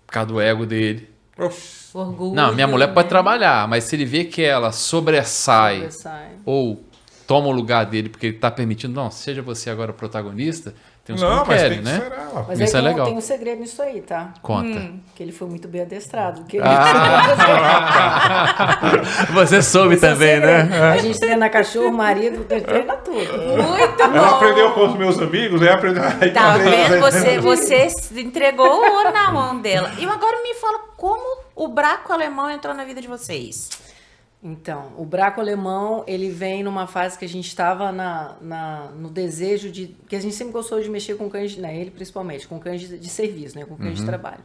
por causa do ego dele. Oxi. Orgulho. Não, minha mulher pode né? trabalhar, mas se ele vê que ela sobressai Sobressai. ou toma o lugar dele porque ele está permitindo, não, seja você agora o protagonista, tem uns que Não, não mas querem, tem que né? ser ela. Mas Isso aí é legal. tem um segredo nisso aí, tá? Conta. Que ele foi muito bem adestrado. Que Você soube Esse é o também, segredo. né? A gente treina cachorro, marido, treina tudo. Muito Ela bom. aprendeu com os meus amigos, aí aprendeu. Aí Tá vendo? aprendeu. Você entregou o ouro na mão dela. E agora me fala como o Braco Alemão entrou na vida de vocês. Então, o Braco Alemão, ele vem numa fase que a gente estava no desejo de... Que a gente sempre gostou de mexer com cães, né? Ele principalmente, com cães de serviço, né? Com cães de trabalho.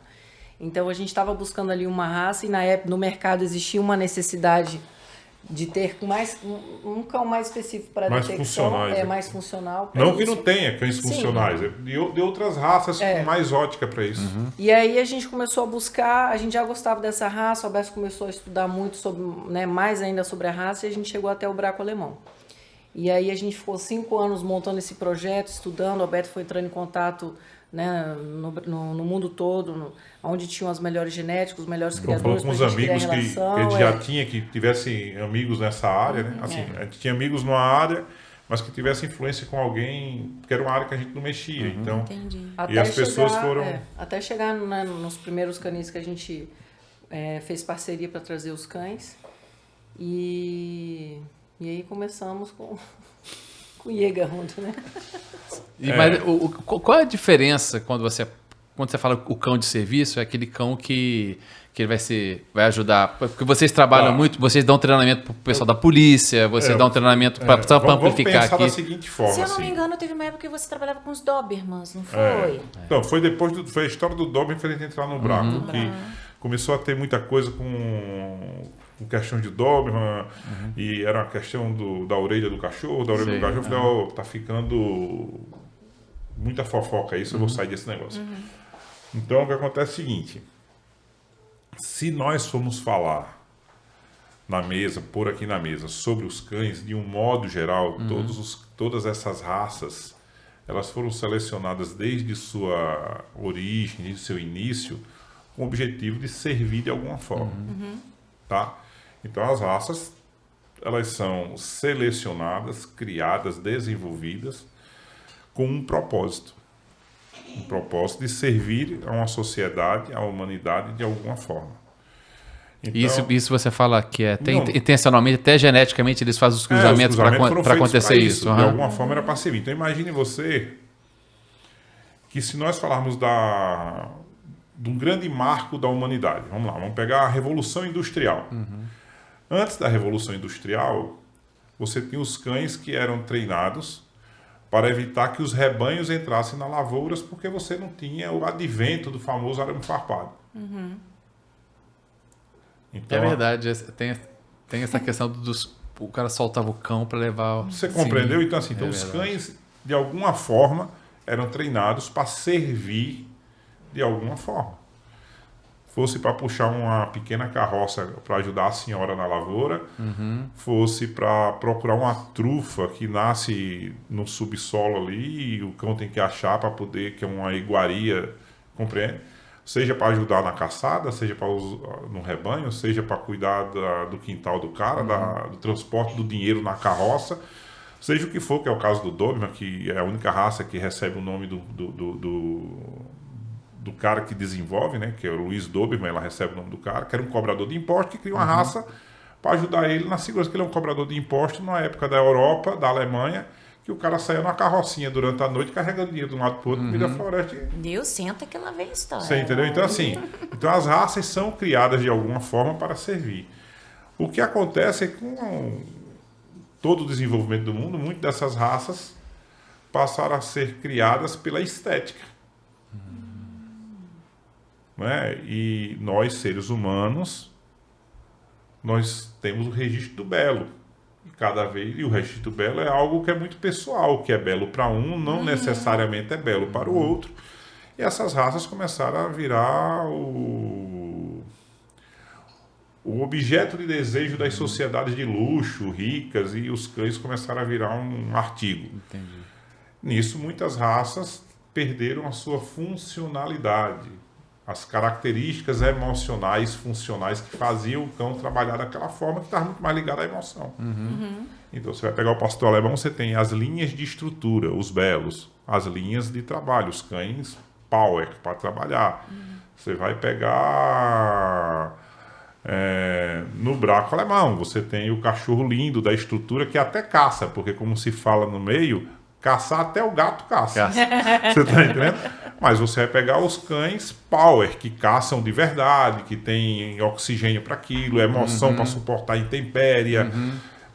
Então, a gente estava buscando ali uma raça e na época, no mercado existia uma necessidade de ter um cão mais específico para Mais detecção. funcionais, né? Mais funcional. pra Não que isso. não tenha cães Sim. funcionais, de outras raças com mais ótica para isso. E aí a gente começou a buscar, a gente já gostava dessa raça, o Alberto começou a estudar muito sobre, né, mais ainda sobre a raça e a gente chegou até o Braco Alemão. E aí a gente ficou 5 anos montando esse projeto, estudando, o Alberto foi entrando em contato, né, no mundo todo, onde tinham as melhores genéticas, os melhores Falou criadores com os pra gente criar amigos que relação. a gente já tinha, que tivessem amigos nessa área, né? Assim, a gente tinha amigos numa área, mas que tivesse influência com alguém, que era uma área que a gente não mexia. Então, Entendi. e as pessoas foram... Até chegar, né, nos primeiros canis que a gente fez parceria para trazer os cães. E aí começamos com o Jägerhund, né? Mas qual é a diferença quando você fala o cão de serviço? É aquele cão que ele vai ajudar. Porque vocês trabalham muito, vocês dão treinamento pro pessoal da polícia, vocês dão treinamento para Vamos amplificar pensar aqui. da seguinte forma. Se eu não me assim. engano, teve uma época que você trabalhava com os Dobermans, não foi? Então, foi depois foi a história do Doberman que fez a gente entrar no Braco, que começou a ter muita coisa com questão de Doberman, e era uma questão da orelha do cachorro, da orelha Sei. do cachorro. Eu falei, ó, tá ficando muita fofoca isso, eu vou sair desse negócio. Então, o que acontece é o seguinte, se nós formos falar na mesa, por aqui na mesa, sobre os cães, de um modo geral, todas essas raças, elas foram selecionadas desde sua origem, desde seu início, com o objetivo de servir de alguma forma. Tá? Então, as raças, elas são selecionadas, criadas, desenvolvidas com um propósito. Um propósito de servir a uma sociedade, à humanidade, de alguma forma. Então, Isso você fala que é Não. intencionalmente, até geneticamente, eles fazem os cruzamentos foram para feitos acontecer pra isso. De Aham. alguma forma era para servir. Então imagine você que se nós falarmos de um grande marco da humanidade, vamos lá, vamos pegar a Revolução Industrial. Antes da Revolução Industrial, você tinha os cães que eram treinados para evitar que os rebanhos entrassem nas lavouras, porque você não tinha o advento do famoso arame farpado. Então, É verdade, tem essa questão o cara soltava o cão para levar. Você compreendeu? Então, assim, então os verdade. cães, de alguma forma, eram treinados para servir de alguma forma. Fosse para puxar uma pequena carroça para ajudar a senhora na lavoura, fosse para procurar uma trufa que nasce no subsolo ali e o cão tem que achar para poder, que é uma iguaria, compreende? Seja para ajudar na caçada, seja para no rebanho, seja para cuidar do quintal do cara, do transporte do dinheiro na carroça, seja o que for, que é o caso do Doberman, que é a única raça que recebe o nome do cara que desenvolve, né, que é o Luiz Doberman, ela recebe o nome do cara, que era um cobrador de impostos, que cria uma raça para ajudar ele na segurança, que ele é um cobrador de impostos na época da Europa, da Alemanha, que o cara saía numa carrocinha durante a noite carregando dinheiro de um lado para o outro, no meio da floresta. Deus, senta que lá vem a história. Você entendeu? Então, assim, as raças são criadas de alguma forma para servir. O que acontece é que com todo o desenvolvimento do mundo, muitas dessas raças passaram a ser criadas pela estética. Né? E nós, seres humanos, nós temos o registro do belo. E o registro belo é algo que é muito pessoal, o que é belo para um não necessariamente é belo para o outro. E essas raças começaram a virar o objeto de desejo das sociedades de luxo, ricas, e os cães começaram a virar um artigo. Entendi. Nisso, muitas raças perderam a sua funcionalidade, as características emocionais, funcionais que faziam o cão trabalhar daquela forma, que estava muito mais ligado à emoção. Então, você vai pegar o pastor alemão, você tem as linhas de estrutura, os belos, as linhas de trabalho, os cães power para trabalhar. Você vai pegar no braco alemão, você tem o cachorro lindo da estrutura que até caça, porque como se fala no meio, caçar até o gato caça. Você tá entendendo? Mas você vai pegar os cães power, que caçam de verdade, que tem oxigênio para aquilo, emoção para suportar a intempéria.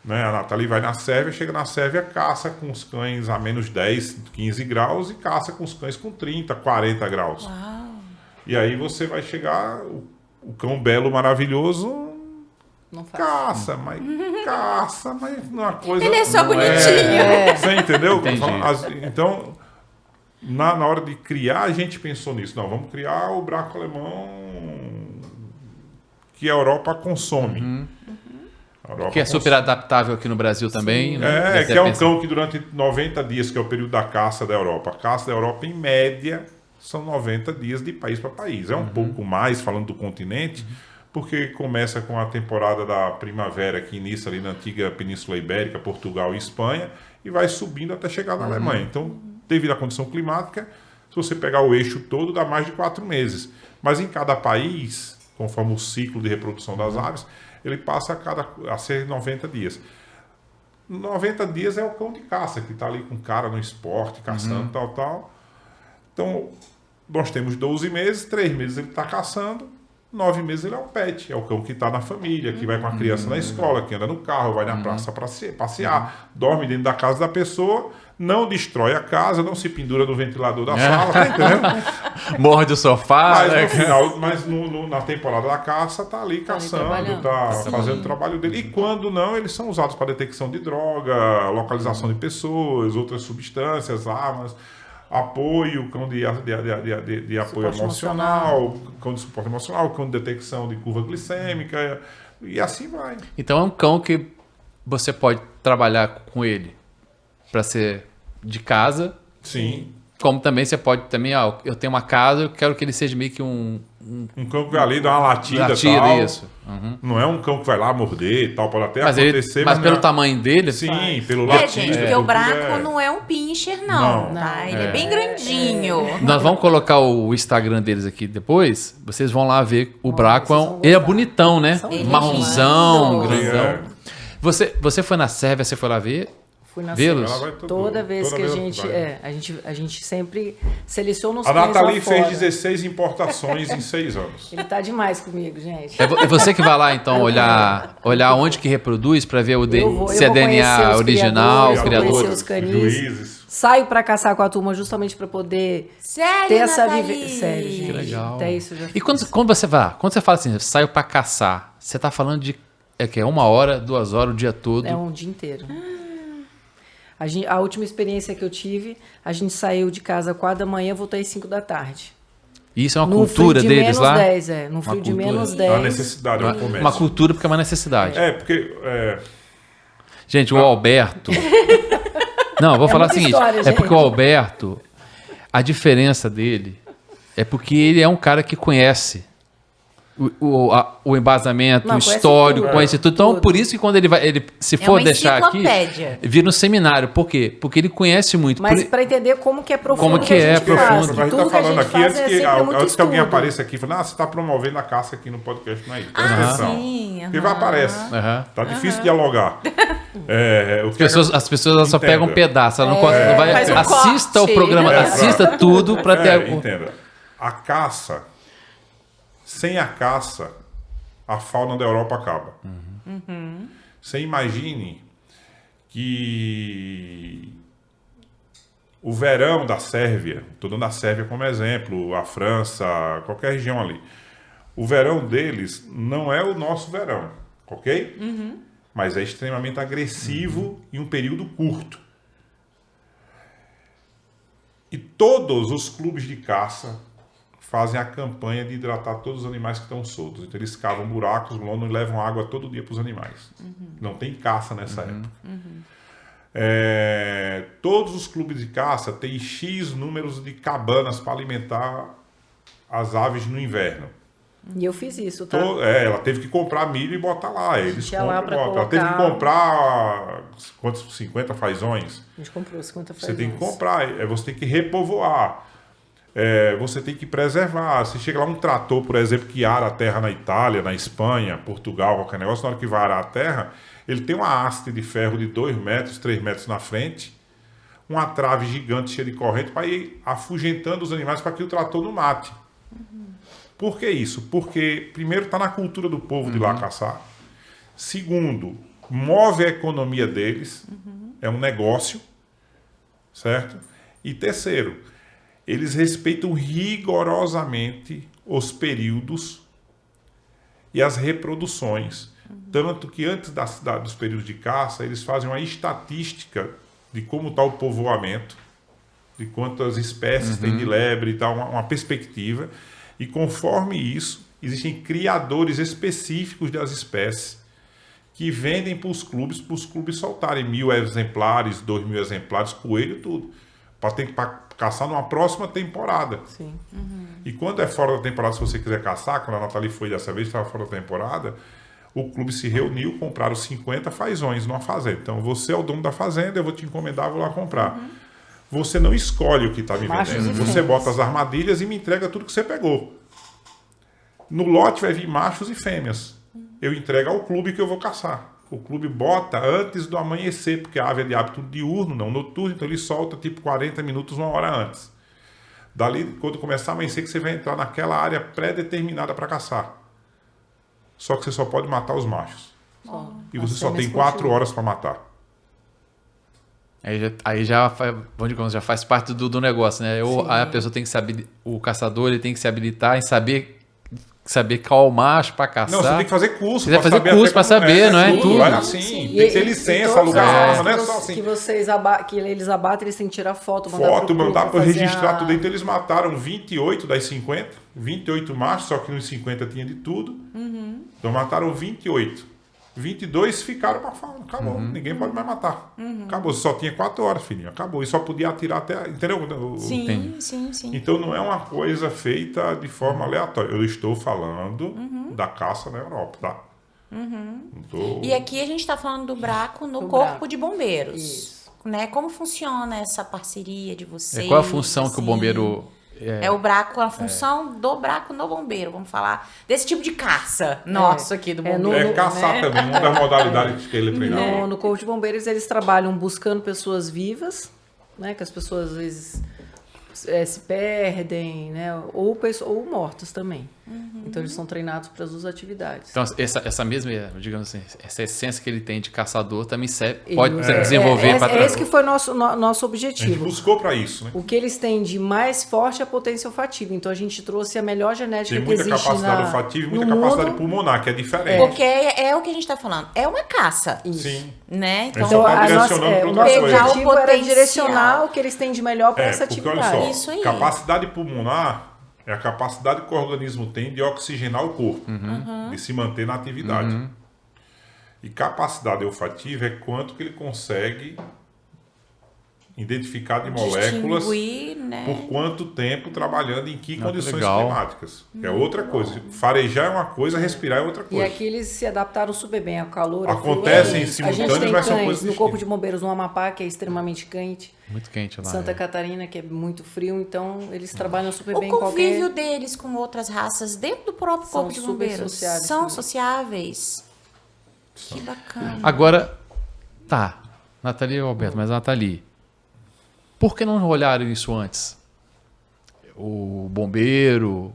Né? A Nathalie vai na Sérvia, chega na Sérvia, caça com os cães a menos 10, 15 graus e caça com os cães com 30, 40 graus. Uau. E aí você vai chegar, o cão belo, maravilhoso, Não faz. caça, mas uma coisa... Ele é só não bonitinho. Você entendeu? Entendi. Então, na hora de criar, a gente pensou nisso. Não, vamos criar o braco alemão que a Europa consome. A Europa Que é super adaptável aqui no Brasil também. Né? Deve que é um pensar- cão que durante 90 dias, que é o período da caça da Europa. A caça da Europa, em média, são 90 dias de país para país. É um pouco mais, falando do continente, porque começa com a temporada da primavera, que inicia ali na antiga Península Ibérica, Portugal e Espanha, e vai subindo até chegar na Alemanha. Então, devido à condição climática, se você pegar o eixo todo, dá mais de 4 meses. Mas em cada país, conforme o ciclo de reprodução das aves, ele passa a ser 90 dias. 90 dias é o cão de caça, que está ali com cara no esporte, caçando, tal. Então, nós temos 12 meses, 3 meses ele está caçando, 9 meses ele é um pet, é o cão que está na família, que vai com a criança na escola, que anda no carro, vai na praça para passear, dorme dentro da casa da pessoa, não destrói a casa, não se pendura no ventilador da sala, tá entendendo? Morde o sofá. Mas, né? no final, na temporada da caça, tá ali caçando, trabalhando. tá fazendo o trabalho dele. E quando não, eles são usados para detecção de droga, localização de pessoas, outras substâncias, armas, apoio, cão de apoio Suporte emocional, cão de suporte emocional, cão de detecção de curva glicêmica, e assim vai. Então é um cão que você pode trabalhar com ele para ser de casa, Sim. como também você pode também, eu tenho uma casa, eu quero que ele seja meio que um Um cão que vai ali dar uma latida, latida, tal. isso. Uhum. Não é um cão que vai lá morder e tal, pode até Mas, acontecer. mas pelo não é- tamanho dele, Sim, pelo É, latido. gente, porque o tudo braco não é um pincher, não, Não. tá? Ele É. é bem grandinho. nós vamos colocar o Instagram deles aqui depois. Vocês vão lá ver o Braco. vocês vão Ele é gostar. bonitão, né? São Marronzão, lindos. grandão. É. Você foi na Sérvia, você foi lá ver? Fui na Vê-los? Ela vai Toda vez que ela vai. a gente sempre seleciona os A cães Nathalie lá fez fora. 16 importações em 6 anos. Ele tá demais comigo, gente. É você que vai lá, então, olhar onde que reproduz para ver se é vou conhecer DNA os original, os criadores, criadores. conhecer os canis. juízes. Saio pra caçar com a turma justamente pra poder Sério, ter essa Nathalie? vivência. Sério, gente. Que legal. Até isso eu já E quando você fala assim, saio para caçar, você tá falando de 1 hora, 2 horas, o dia todo. É um dia inteiro. A última experiência que eu tive, a gente saiu de casa 4 da manhã, voltei às 5 da tarde. Isso é uma Num cultura frio de deles menos lá? 10, Num frio de cultura. menos É 10. uma necessidade, é um comércio. Uma cultura porque é uma necessidade. Porque Gente, o Alberto. Não, eu vou falar o muita seguinte: história, é gente. porque o Alberto, a diferença dele é porque ele é um cara que conhece o embasamento, Não, o conhece histórico, tudo. conhece tudo. Então, Tudo. por isso que quando ele se É for uma deixar aqui, enciclopédia. vira um seminário. Por quê? Porque ele conhece muito. Mas Por- para entender como que é profundo Como que é a gente profundo. faz. a gente Tudo tá que a falando gente aqui, faz antes é que, sempre muito antes que alguém estudo. apareça aqui e fale, você está promovendo a caça aqui no podcast, não é isso? Presta Aham. atenção. Sim, Porque vai aparecer. Aham. Tá difícil dialogar. As pessoas elas só Entenda. pegam um pedaço, ela não vai. Faz um Assista corte. o programa, assista tudo para ter. Entenda. A caça, sem a caça, a fauna da Europa acaba. Você imagine que o verão da Sérvia, estou dando a Sérvia como exemplo, a França, qualquer região ali, o verão deles não é o nosso verão, ok? mas é extremamente agressivo em um período curto. E todos os clubes de caça fazem a campanha de hidratar todos os animais que estão soltos. Então eles cavam buracos, e levam água todo dia para os animais. Não tem caça nessa época. Todos os clubes de caça têm X números de cabanas para alimentar as aves no inverno. E eu fiz isso, tá? Ela teve que comprar milho e botar lá. Eles ia lá compram e pra botam. Ela teve que colocar. comprar quantos? 50 fazões. A gente comprou 50 Você tem que fazões. comprar. Você tem que repovoar. Você tem que preservar. Se chega lá um trator, por exemplo, que ara a terra na Itália, na Espanha, Portugal, qualquer negócio, na hora que vai arar a terra, ele tem uma haste de ferro de 2 metros, 3 metros na frente, uma trave gigante cheia de corrente para ir afugentando os animais para que o trator não mate. Por que isso? Porque, primeiro, está na cultura do povo de ir lá caçar. Segundo, move a economia deles. É um negócio. Certo? E terceiro, eles respeitam rigorosamente os períodos e as reproduções. Tanto que antes dos períodos de caça, eles fazem uma estatística de como está o povoamento, de quantas espécies tem de lebre e tal, uma perspectiva. E conforme isso, existem criadores específicos das espécies que vendem para os clubes soltarem 1.000 exemplares, 2.000 exemplares, coelho, tudo. Para caçar numa próxima temporada. Sim. E quando é fora da temporada, se você quiser caçar, quando a Nathalie foi dessa vez, estava fora da temporada, o clube se reuniu, compraram 50 fazões numa fazenda. Então, você é o dono da fazenda, eu vou te encomendar, vou lá comprar. Você não escolhe o que está me Machos vendendo. e Você fêmeas. bota as armadilhas e me entrega tudo que você pegou. No lote vai vir machos e fêmeas. Eu entrego ao clube que eu vou caçar. O clube bota antes do amanhecer, porque a ave é de hábito diurno, não noturno, então ele solta tipo 40 minutos, 1 hora antes. Dali, quando começar a amanhecer, que você vai entrar naquela área pré-determinada para caçar. Só que você só pode matar os machos. E você As só tem fêmeas 4 continuam. horas para matar. Aí já faz parte do negócio, né? A pessoa tem que saber, o caçador ele tem que se habilitar em saber qual macho para caçar. Não, você tem que fazer curso. Você tem que fazer saber curso até pra como saber, não é? Tudo. Tudo. É assim. Sim. Tem que ter licença, todas alugar as arma, armas não é só assim. que eles abatem, eles têm que tirar foto, mandar Foto, pro clube mandar para fazer registrar a- tudo. Então eles mataram 28 das 50, 28 machos, só que nos 50 tinha de tudo. Então mataram 28. 22 ficaram para fauna. Acabou. Ninguém pode mais matar. Acabou. Só tinha 4 horas, filhinho. Acabou. E só podia atirar até. Entendeu? Sim, sim, sim. Então não é uma coisa feita de forma aleatória. Eu estou falando da caça na Europa, tá? Não tô... E aqui a gente está falando do Braco no Do Corpo Braco. de Bombeiros. Isso. Né? Como funciona essa parceria de vocês? Qual é a função que o assim? bombeiro... É o Braco, a função do Braco no bombeiro. Vamos falar desse tipo de caça nosso aqui do bombeiro. no- caçar né? também, uma das modalidades que ele treinava. No Corpo de Bombeiros, eles trabalham buscando pessoas vivas, né? Que as pessoas, às vezes, se perdem, né? Ou mortas também. Então, eles são treinados para as duas atividades. Então, essa mesma, digamos assim, essa essência que ele tem de caçador também pode Ele- desenvolver para esse que foi nosso A gente objetivo. buscou para isso, né? O que eles têm de mais forte é a potência olfativa. Então, a gente trouxe a melhor genética Tem que muita existe capacidade na, olfativa e no muita capacidade mundo. pulmonar, que é diferente. Porque é o que a gente está falando. É uma caça. Sim. Né? É Então, só Então, tá direcionando pra o outra nosso coisa. objetivo era Potencial. direcionar o que eles têm de melhor para essa Porque olha atividade. só, Isso aí. capacidade pulmonar é a capacidade que o organismo tem de oxigenar o corpo, de se manter na atividade. E capacidade olfativa é quanto que ele consegue identificar de moléculas distinguir, né? por quanto tempo trabalhando em que condições legal. climáticas. É outra coisa. Farejar é uma coisa, respirar é outra E coisa. aqui eles se adaptaram super bem ao calor. ao Acontece frio. em A gente simultâneo, tem mas são cães coisas no Corpo distintas. de Bombeiros no Amapá, que é extremamente quente. muito quente lá. Santa é. Catarina, que é muito frio. Então, eles trabalham super O bem em convívio qualquer... deles com outras raças dentro do próprio São Corpo de super Bombeiros sociáveis são também. sociáveis. Que bacana. Agora, tá, Nathalie e Alberto, mas Nathalie, por que não olharam isso antes? O bombeiro,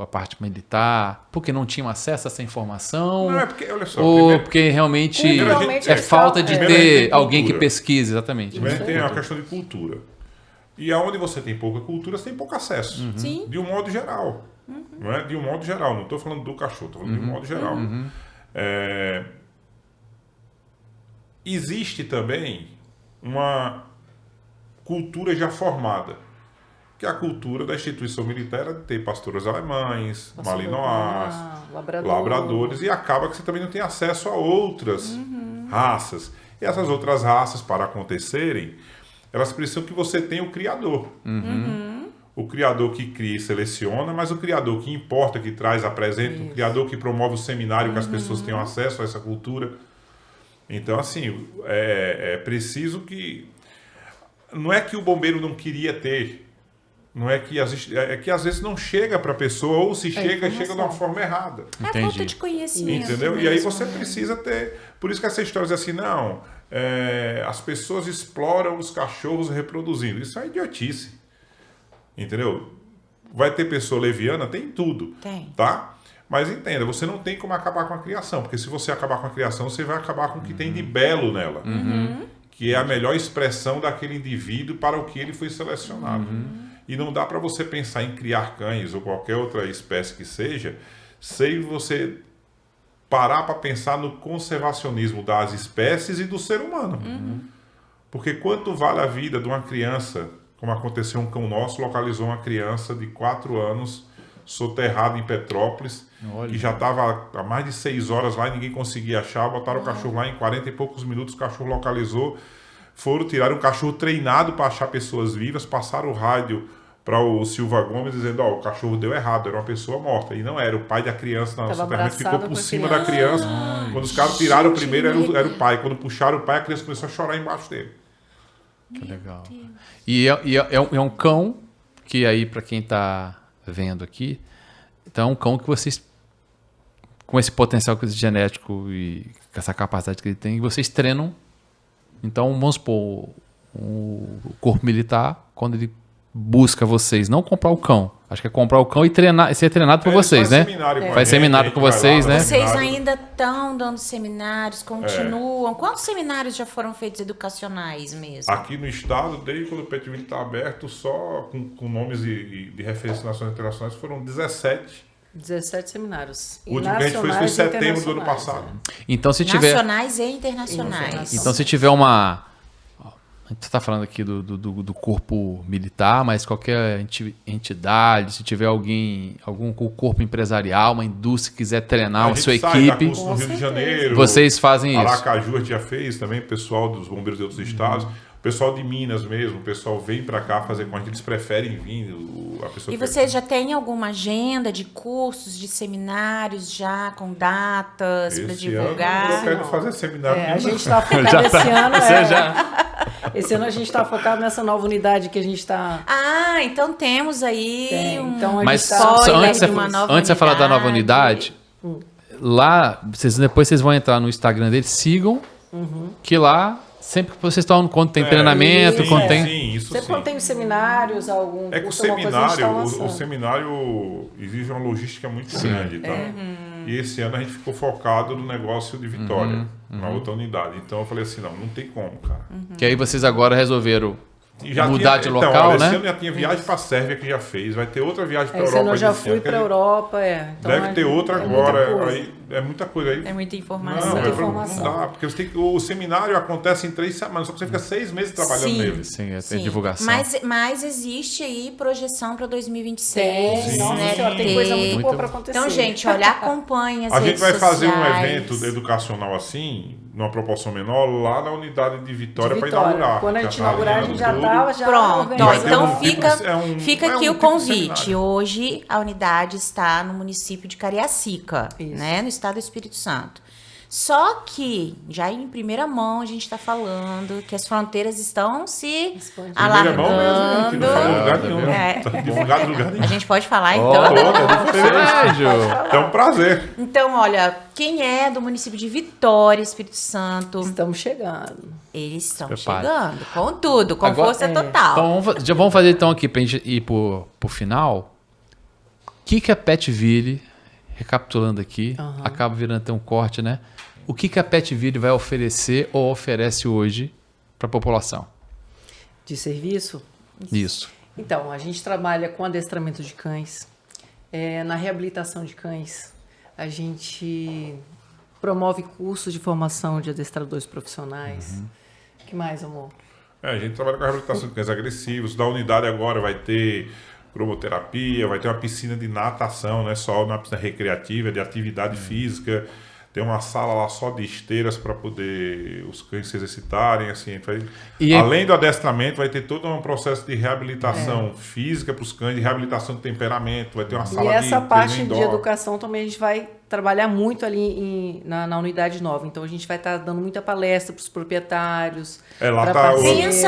a parte militar, porque não tinham acesso a essa informação? Não, é porque, olha só, Ou primeiro, porque realmente Primeiro a gente- é falta de primeiro a gente ter tem alguém que cultura. pesquise, exatamente. primeiro tem uma questão de cultura. E aonde você tem pouca cultura, você tem pouco acesso. Sim. De um modo geral. Não é? De um modo geral. Não estou falando do cachorro, estou falando de um modo geral. existe também uma cultura já formada, que é a cultura da instituição militar de ter pastores alemães, malinois, labradores, e acaba que você também não tem acesso a outras raças. E essas outras raças, para acontecerem, elas precisam que você tenha o criador. O criador que cria e seleciona, mas o criador que importa, que traz, apresenta, o criador que promove o seminário, que as pessoas tenham acesso a essa cultura. Então, assim, é preciso que... Não é que o bombeiro não queria ter, não é que às vezes não chega para a pessoa, ou se chega de uma forma errada. É falta de conhecimento. Entendeu? Mesmo, E aí você né? precisa ter... Por isso que essa história diz assim, não, as pessoas exploram os cachorros reproduzindo. Isso é idiotice. Entendeu? Vai ter pessoa leviana? Tem tudo. Tem. Tá? Mas entenda, você não tem como acabar com a criação, porque se você acabar com a criação, você vai acabar com o que tem de belo nela. Que é a melhor expressão daquele indivíduo para o que ele foi selecionado. E não dá para você pensar em criar cães ou qualquer outra espécie que seja, sem você parar para pensar no conservacionismo das espécies e do ser humano. Porque quanto vale a vida de uma criança, como aconteceu, um cão nosso localizou uma criança de 4 anos soterrada em Petrópolis, Olha. que já estava há mais de 6 horas lá e ninguém conseguia achar, botaram o cachorro lá em 40 e poucos minutos, o cachorro localizou, foram tirar um cachorro treinado para achar pessoas vivas, passaram o rádio para o Silva Gomes dizendo, o cachorro deu errado, era uma pessoa morta, e não era, o pai da criança na soterramento ficou por cima da criança. Quando os caras tiraram o primeiro, era o pai, quando puxaram o pai, a criança começou a chorar embaixo dele. Que legal. E é um cão que aí, para quem tá vendo aqui, então é um cão que vocês, com esse potencial genético e com essa capacidade que ele tem, vocês treinam. Então, vamos supor, o corpo militar, quando ele busca vocês, não comprar o cão, acho que é comprar o cão e treinar, ser treinado por vocês, né? Faz seminário com vocês, né? Vocês ainda estão dando seminários, continuam. Quantos seminários já foram feitos educacionais mesmo? Aqui no estado, desde quando o Petville está aberto, só com nomes de referência nacionais e internacionais, foram 17. 17 seminários. O último que a gente fez foi em setembro do ano passado. Então, se tiver... Nacionais e internacionais. Então, se tiver uma... A gente está falando aqui do corpo militar, mas qualquer entidade, se tiver algum corpo empresarial, uma indústria que quiser treinar a sua equipe, curso no Rio de Janeiro, vocês fazem isso. Aracaju a gente já fez também, pessoal dos bombeiros de outros estados, o pessoal de Minas mesmo, o pessoal vem para cá fazer com a gente, eles preferem vir. A pessoa E vocês já têm alguma agenda de cursos, de seminários já com datas para divulgar? Eu quero fazer seminário. A gente está focado esse ano. Esse ano a gente está focado nessa nova unidade que a gente está... Ah, então temos aí Então, Mas antes de você falar da nova unidade, lá, depois vocês vão entrar no Instagram deles, sigam, que lá, sempre que vocês estão, quando tem treinamento, quando tem... Sim, isso sempre sim. quando tem seminários, algum É que curso, alguma coisa, a gente tá lançando. o seminário exige uma logística muito grande, tá? E esse ano a gente ficou focado no negócio de Vitória, na outra unidade. Então eu falei assim, não tem como, cara. Que aí vocês agora resolveram E já mudar de local, olha, né? Esse ano já tinha viagem para a Sérvia que já fez, vai ter outra viagem para a Esse Europa. ano eu já esse fui ano, para a Europa, Então deve ter outra agora, aí é muita coisa aí. É muita Não, informação. informação. não dá, porque o seminário acontece em 3 semanas, só que você fica 6 meses trabalhando nele. Sim, tem Sim. divulgação. Mas existe aí projeção para 2026. Tem, nossa né? senhora, tem coisa muito Muito boa para acontecer. Então, gente, olha, acompanha as A gente redes vai fazer um sociais. evento educacional assim, numa proporção menor, lá na unidade de Vitória De para Vitória. inaugurar. Quando a Já gente tá inaugurar, a alinhando gente já tudo. estava já Pronto, organizando. Vai ter então um fica, tipo- fica é um aqui tipo o de convite. seminário. Hoje a unidade está no município de Cariacica, Isso. né, no estado do Espírito Santo. Só que, já em primeira mão, a gente está falando que as fronteiras estão se Expandindo. Primeira mão mesmo, que não fala em alargando. lugar nenhum. É. Tá divulgado em lugar nenhum. A gente pode falar, Ó, então? privilégio. É um prazer. Então, olha, quem é do município de Vitória, Espírito Santo, Estamos chegando. eles estão Prepare. chegando com tudo, com Agora- força total. Então, já vamos fazer então aqui pra gente ir pro final. O que a Petville, recapitulando aqui, acaba virando até um corte, né? O que a Petville vai oferecer ou oferece hoje para a população? De serviço? Isso. Então, a gente trabalha com adestramento de cães, na reabilitação de cães. A gente promove cursos de formação de adestradores profissionais. O que mais, amor? A gente trabalha com a reabilitação de cães agressivos. Da unidade agora vai ter cromoterapia, vai ter uma piscina de natação, não é só uma piscina recreativa, de atividade física. Tem uma sala lá só de esteiras para poder os cães se exercitarem. Assim, além do adestramento, vai ter todo um processo de reabilitação física para os cães, de reabilitação de temperamento. Vai ter uma sala e essa de parte treino de indoor. educação também a gente vai trabalhar muito ali na unidade nova. Então a gente vai estar dando muita palestra para os proprietários. Lá pra tá parceiros.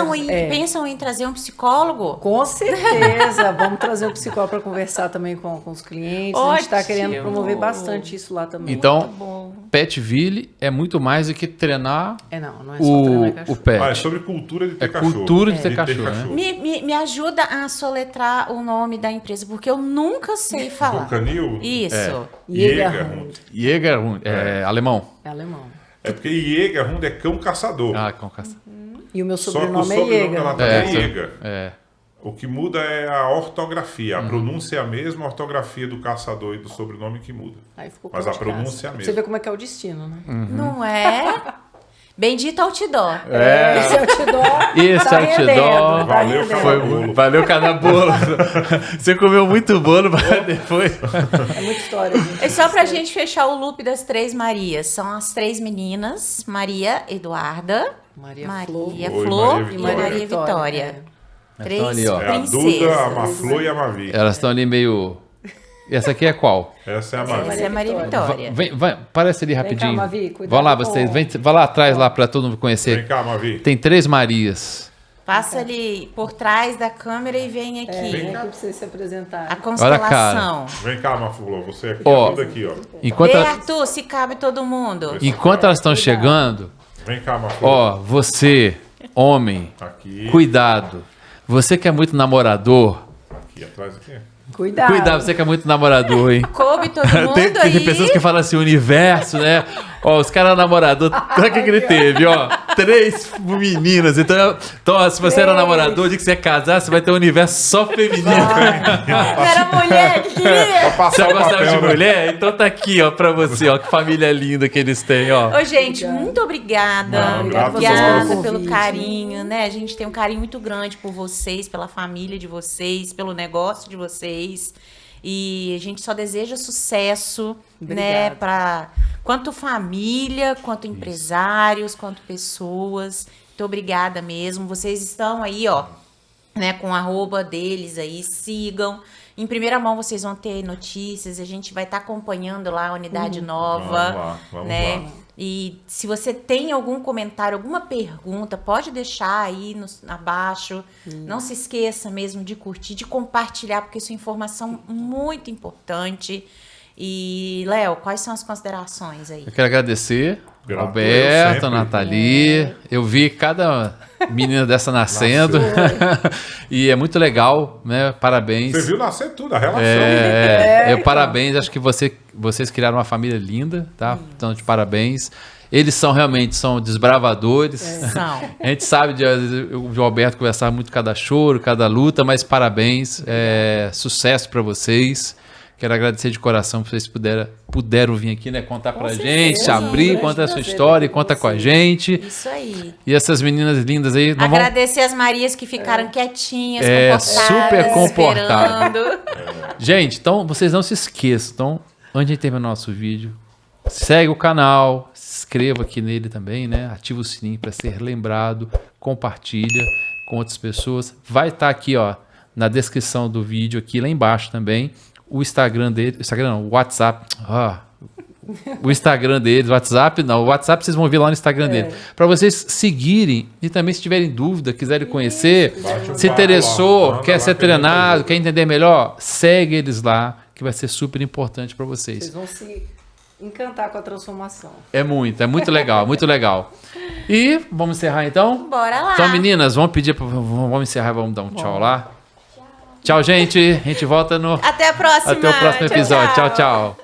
Pensam em trazer um psicólogo? Com certeza. Vamos trazer um psicólogo para conversar também com os clientes. A gente está querendo promover bastante isso lá também. Então, Petville é muito mais do que treinar não é só treinar cachorro. o pet. é sobre cultura de ter cachorro. Cultura de ter cachorro, né? Me ajuda a soletrar o nome da empresa, porque eu nunca sei falar. Do canil? Isso. Jägerhund. Jägerhund, alemão. É alemão. É porque Jägerhund é cão caçador. Com caça. E o meu Só que o sobrenome é sobrenome dela Jäger. também é Jäger. É. O que muda é a ortografia. A pronúncia é a mesma, a ortografia do caçador e do sobrenome que muda. Aí ficou Mas cão a de pronúncia é a caça. mesma. Você vê como é que é o destino, né? Não é? Bendito outdoor. Esse outdoor Esse tá outdoor. rendendo, tá Valeu, rendendo. Foi bolo. Valeu cada bolo. Você comeu muito bolo, mas depois... É muita história, gente. É só pra gente fechar o loop das três Marias. São as três meninas, Maria Eduarda, Maria Flor Oi, e Maria Maria Vitória. Três Estão ali, ó. É a princesas. Duda, a Maflor e a Mavi. Elas estão ali meio... Essa aqui é qual? Essa é a Mavi. Essa é a Maria Vitória. Vai, parece ali cá, rapidinho. Mavi, cuidado Vão lá com- vocês, vai lá atrás lá para todo mundo Vem conhecer. cá, Mavi. Tem 3 Marias. Passa ali por trás da câmera e vem aqui. Vem aqui pra você se apresentar. A constelação. Vem cá, Maflor. Você aqui, Ó. Duda aqui, ó. Enquanto, Vê, Arthur, se cabe todo mundo. enquanto elas estão chegando, Vem cá, Maflor. ó, você, homem, Aqui. cuidado. Você que é muito namorador, Aqui atrás aqui. Cuidado. cuidado, você que é muito namorador, hein? Coube todo mundo Tem aí. pessoas que falam assim, universo, né? Ó, os caras namorador, olha o que ele teve, ó. 3 meninas. Então, ó, se você era namorador, de que você ia casar, você vai ter um universo só feminino. Não era mulher que queria. Pra Você passar o gostava de papel, né? mulher? Então tá aqui, ó, pra você, ó. Que família linda que eles têm, ó. Ô, gente, muito obrigada. Não, obrigada Obrigada pelo pelo convite. carinho, né? A gente tem um carinho muito grande por vocês, pela família de vocês, pelo negócio de vocês. E a gente só deseja sucesso, né? Obrigada. Para quanto família, quanto empresários, quanto pessoas. Muito obrigada mesmo. Vocês estão aí, ó, né, com o @ deles aí, sigam. Em primeira mão vocês vão ter notícias, a gente vai estar acompanhando lá a unidade nova, Vamos né? lá. E se você tem algum comentário, alguma pergunta, pode deixar aí abaixo. Não se esqueça mesmo de curtir, de compartilhar, porque isso é informação muito importante. E, Léo, quais são as considerações aí? Eu quero agradecer, Grato, eu Roberto, sempre. Nathalie. Eu vi cada menina dessa nascendo. E é muito legal, né? Parabéns. Você viu nascer tudo, a relação. Eu parabéns, acho que vocês criaram uma família linda, tá? Então, de parabéns. Eles realmente são desbravadores. São. A gente sabe, o Roberto conversava muito cada choro, cada luta, mas parabéns, sucesso para vocês. Quero agradecer de coração por vocês puderam vir aqui, né? Contar pra gente, se abrir, contar a sua história, conta com a gente. Isso aí. E essas meninas lindas aí, não vão... Agradecer as Marias que ficaram quietinhas, comportadas, super comportadas. esperando. Gente, então vocês não se esqueçam. Então, antes de terminar o nosso vídeo, segue o canal, se inscreva aqui nele também, né? Ativa o sininho para ser lembrado, compartilha com outras pessoas. Vai estar aqui, ó, na descrição do vídeo, aqui lá embaixo também, o Instagram dele, o WhatsApp. O Instagram deles, o WhatsApp não, o WhatsApp vocês vão ver lá no Instagram dele. Para vocês seguirem e também se tiverem dúvida, quiserem conhecer, Bate um se papo interessou, lá, manda quer lá ser que a gente treinado, ajuda. quer entender melhor, segue eles lá, que vai ser super importante para vocês. Vocês vão se encantar com a transformação. É muito legal, muito legal. E vamos encerrar então? Bora lá. Então, meninas, vamos encerrar, vamos dar um tchau lá. Tchau, gente. A gente volta no Até a próxima. até o próximo Tchau, episódio. tchau. Tchau, tchau.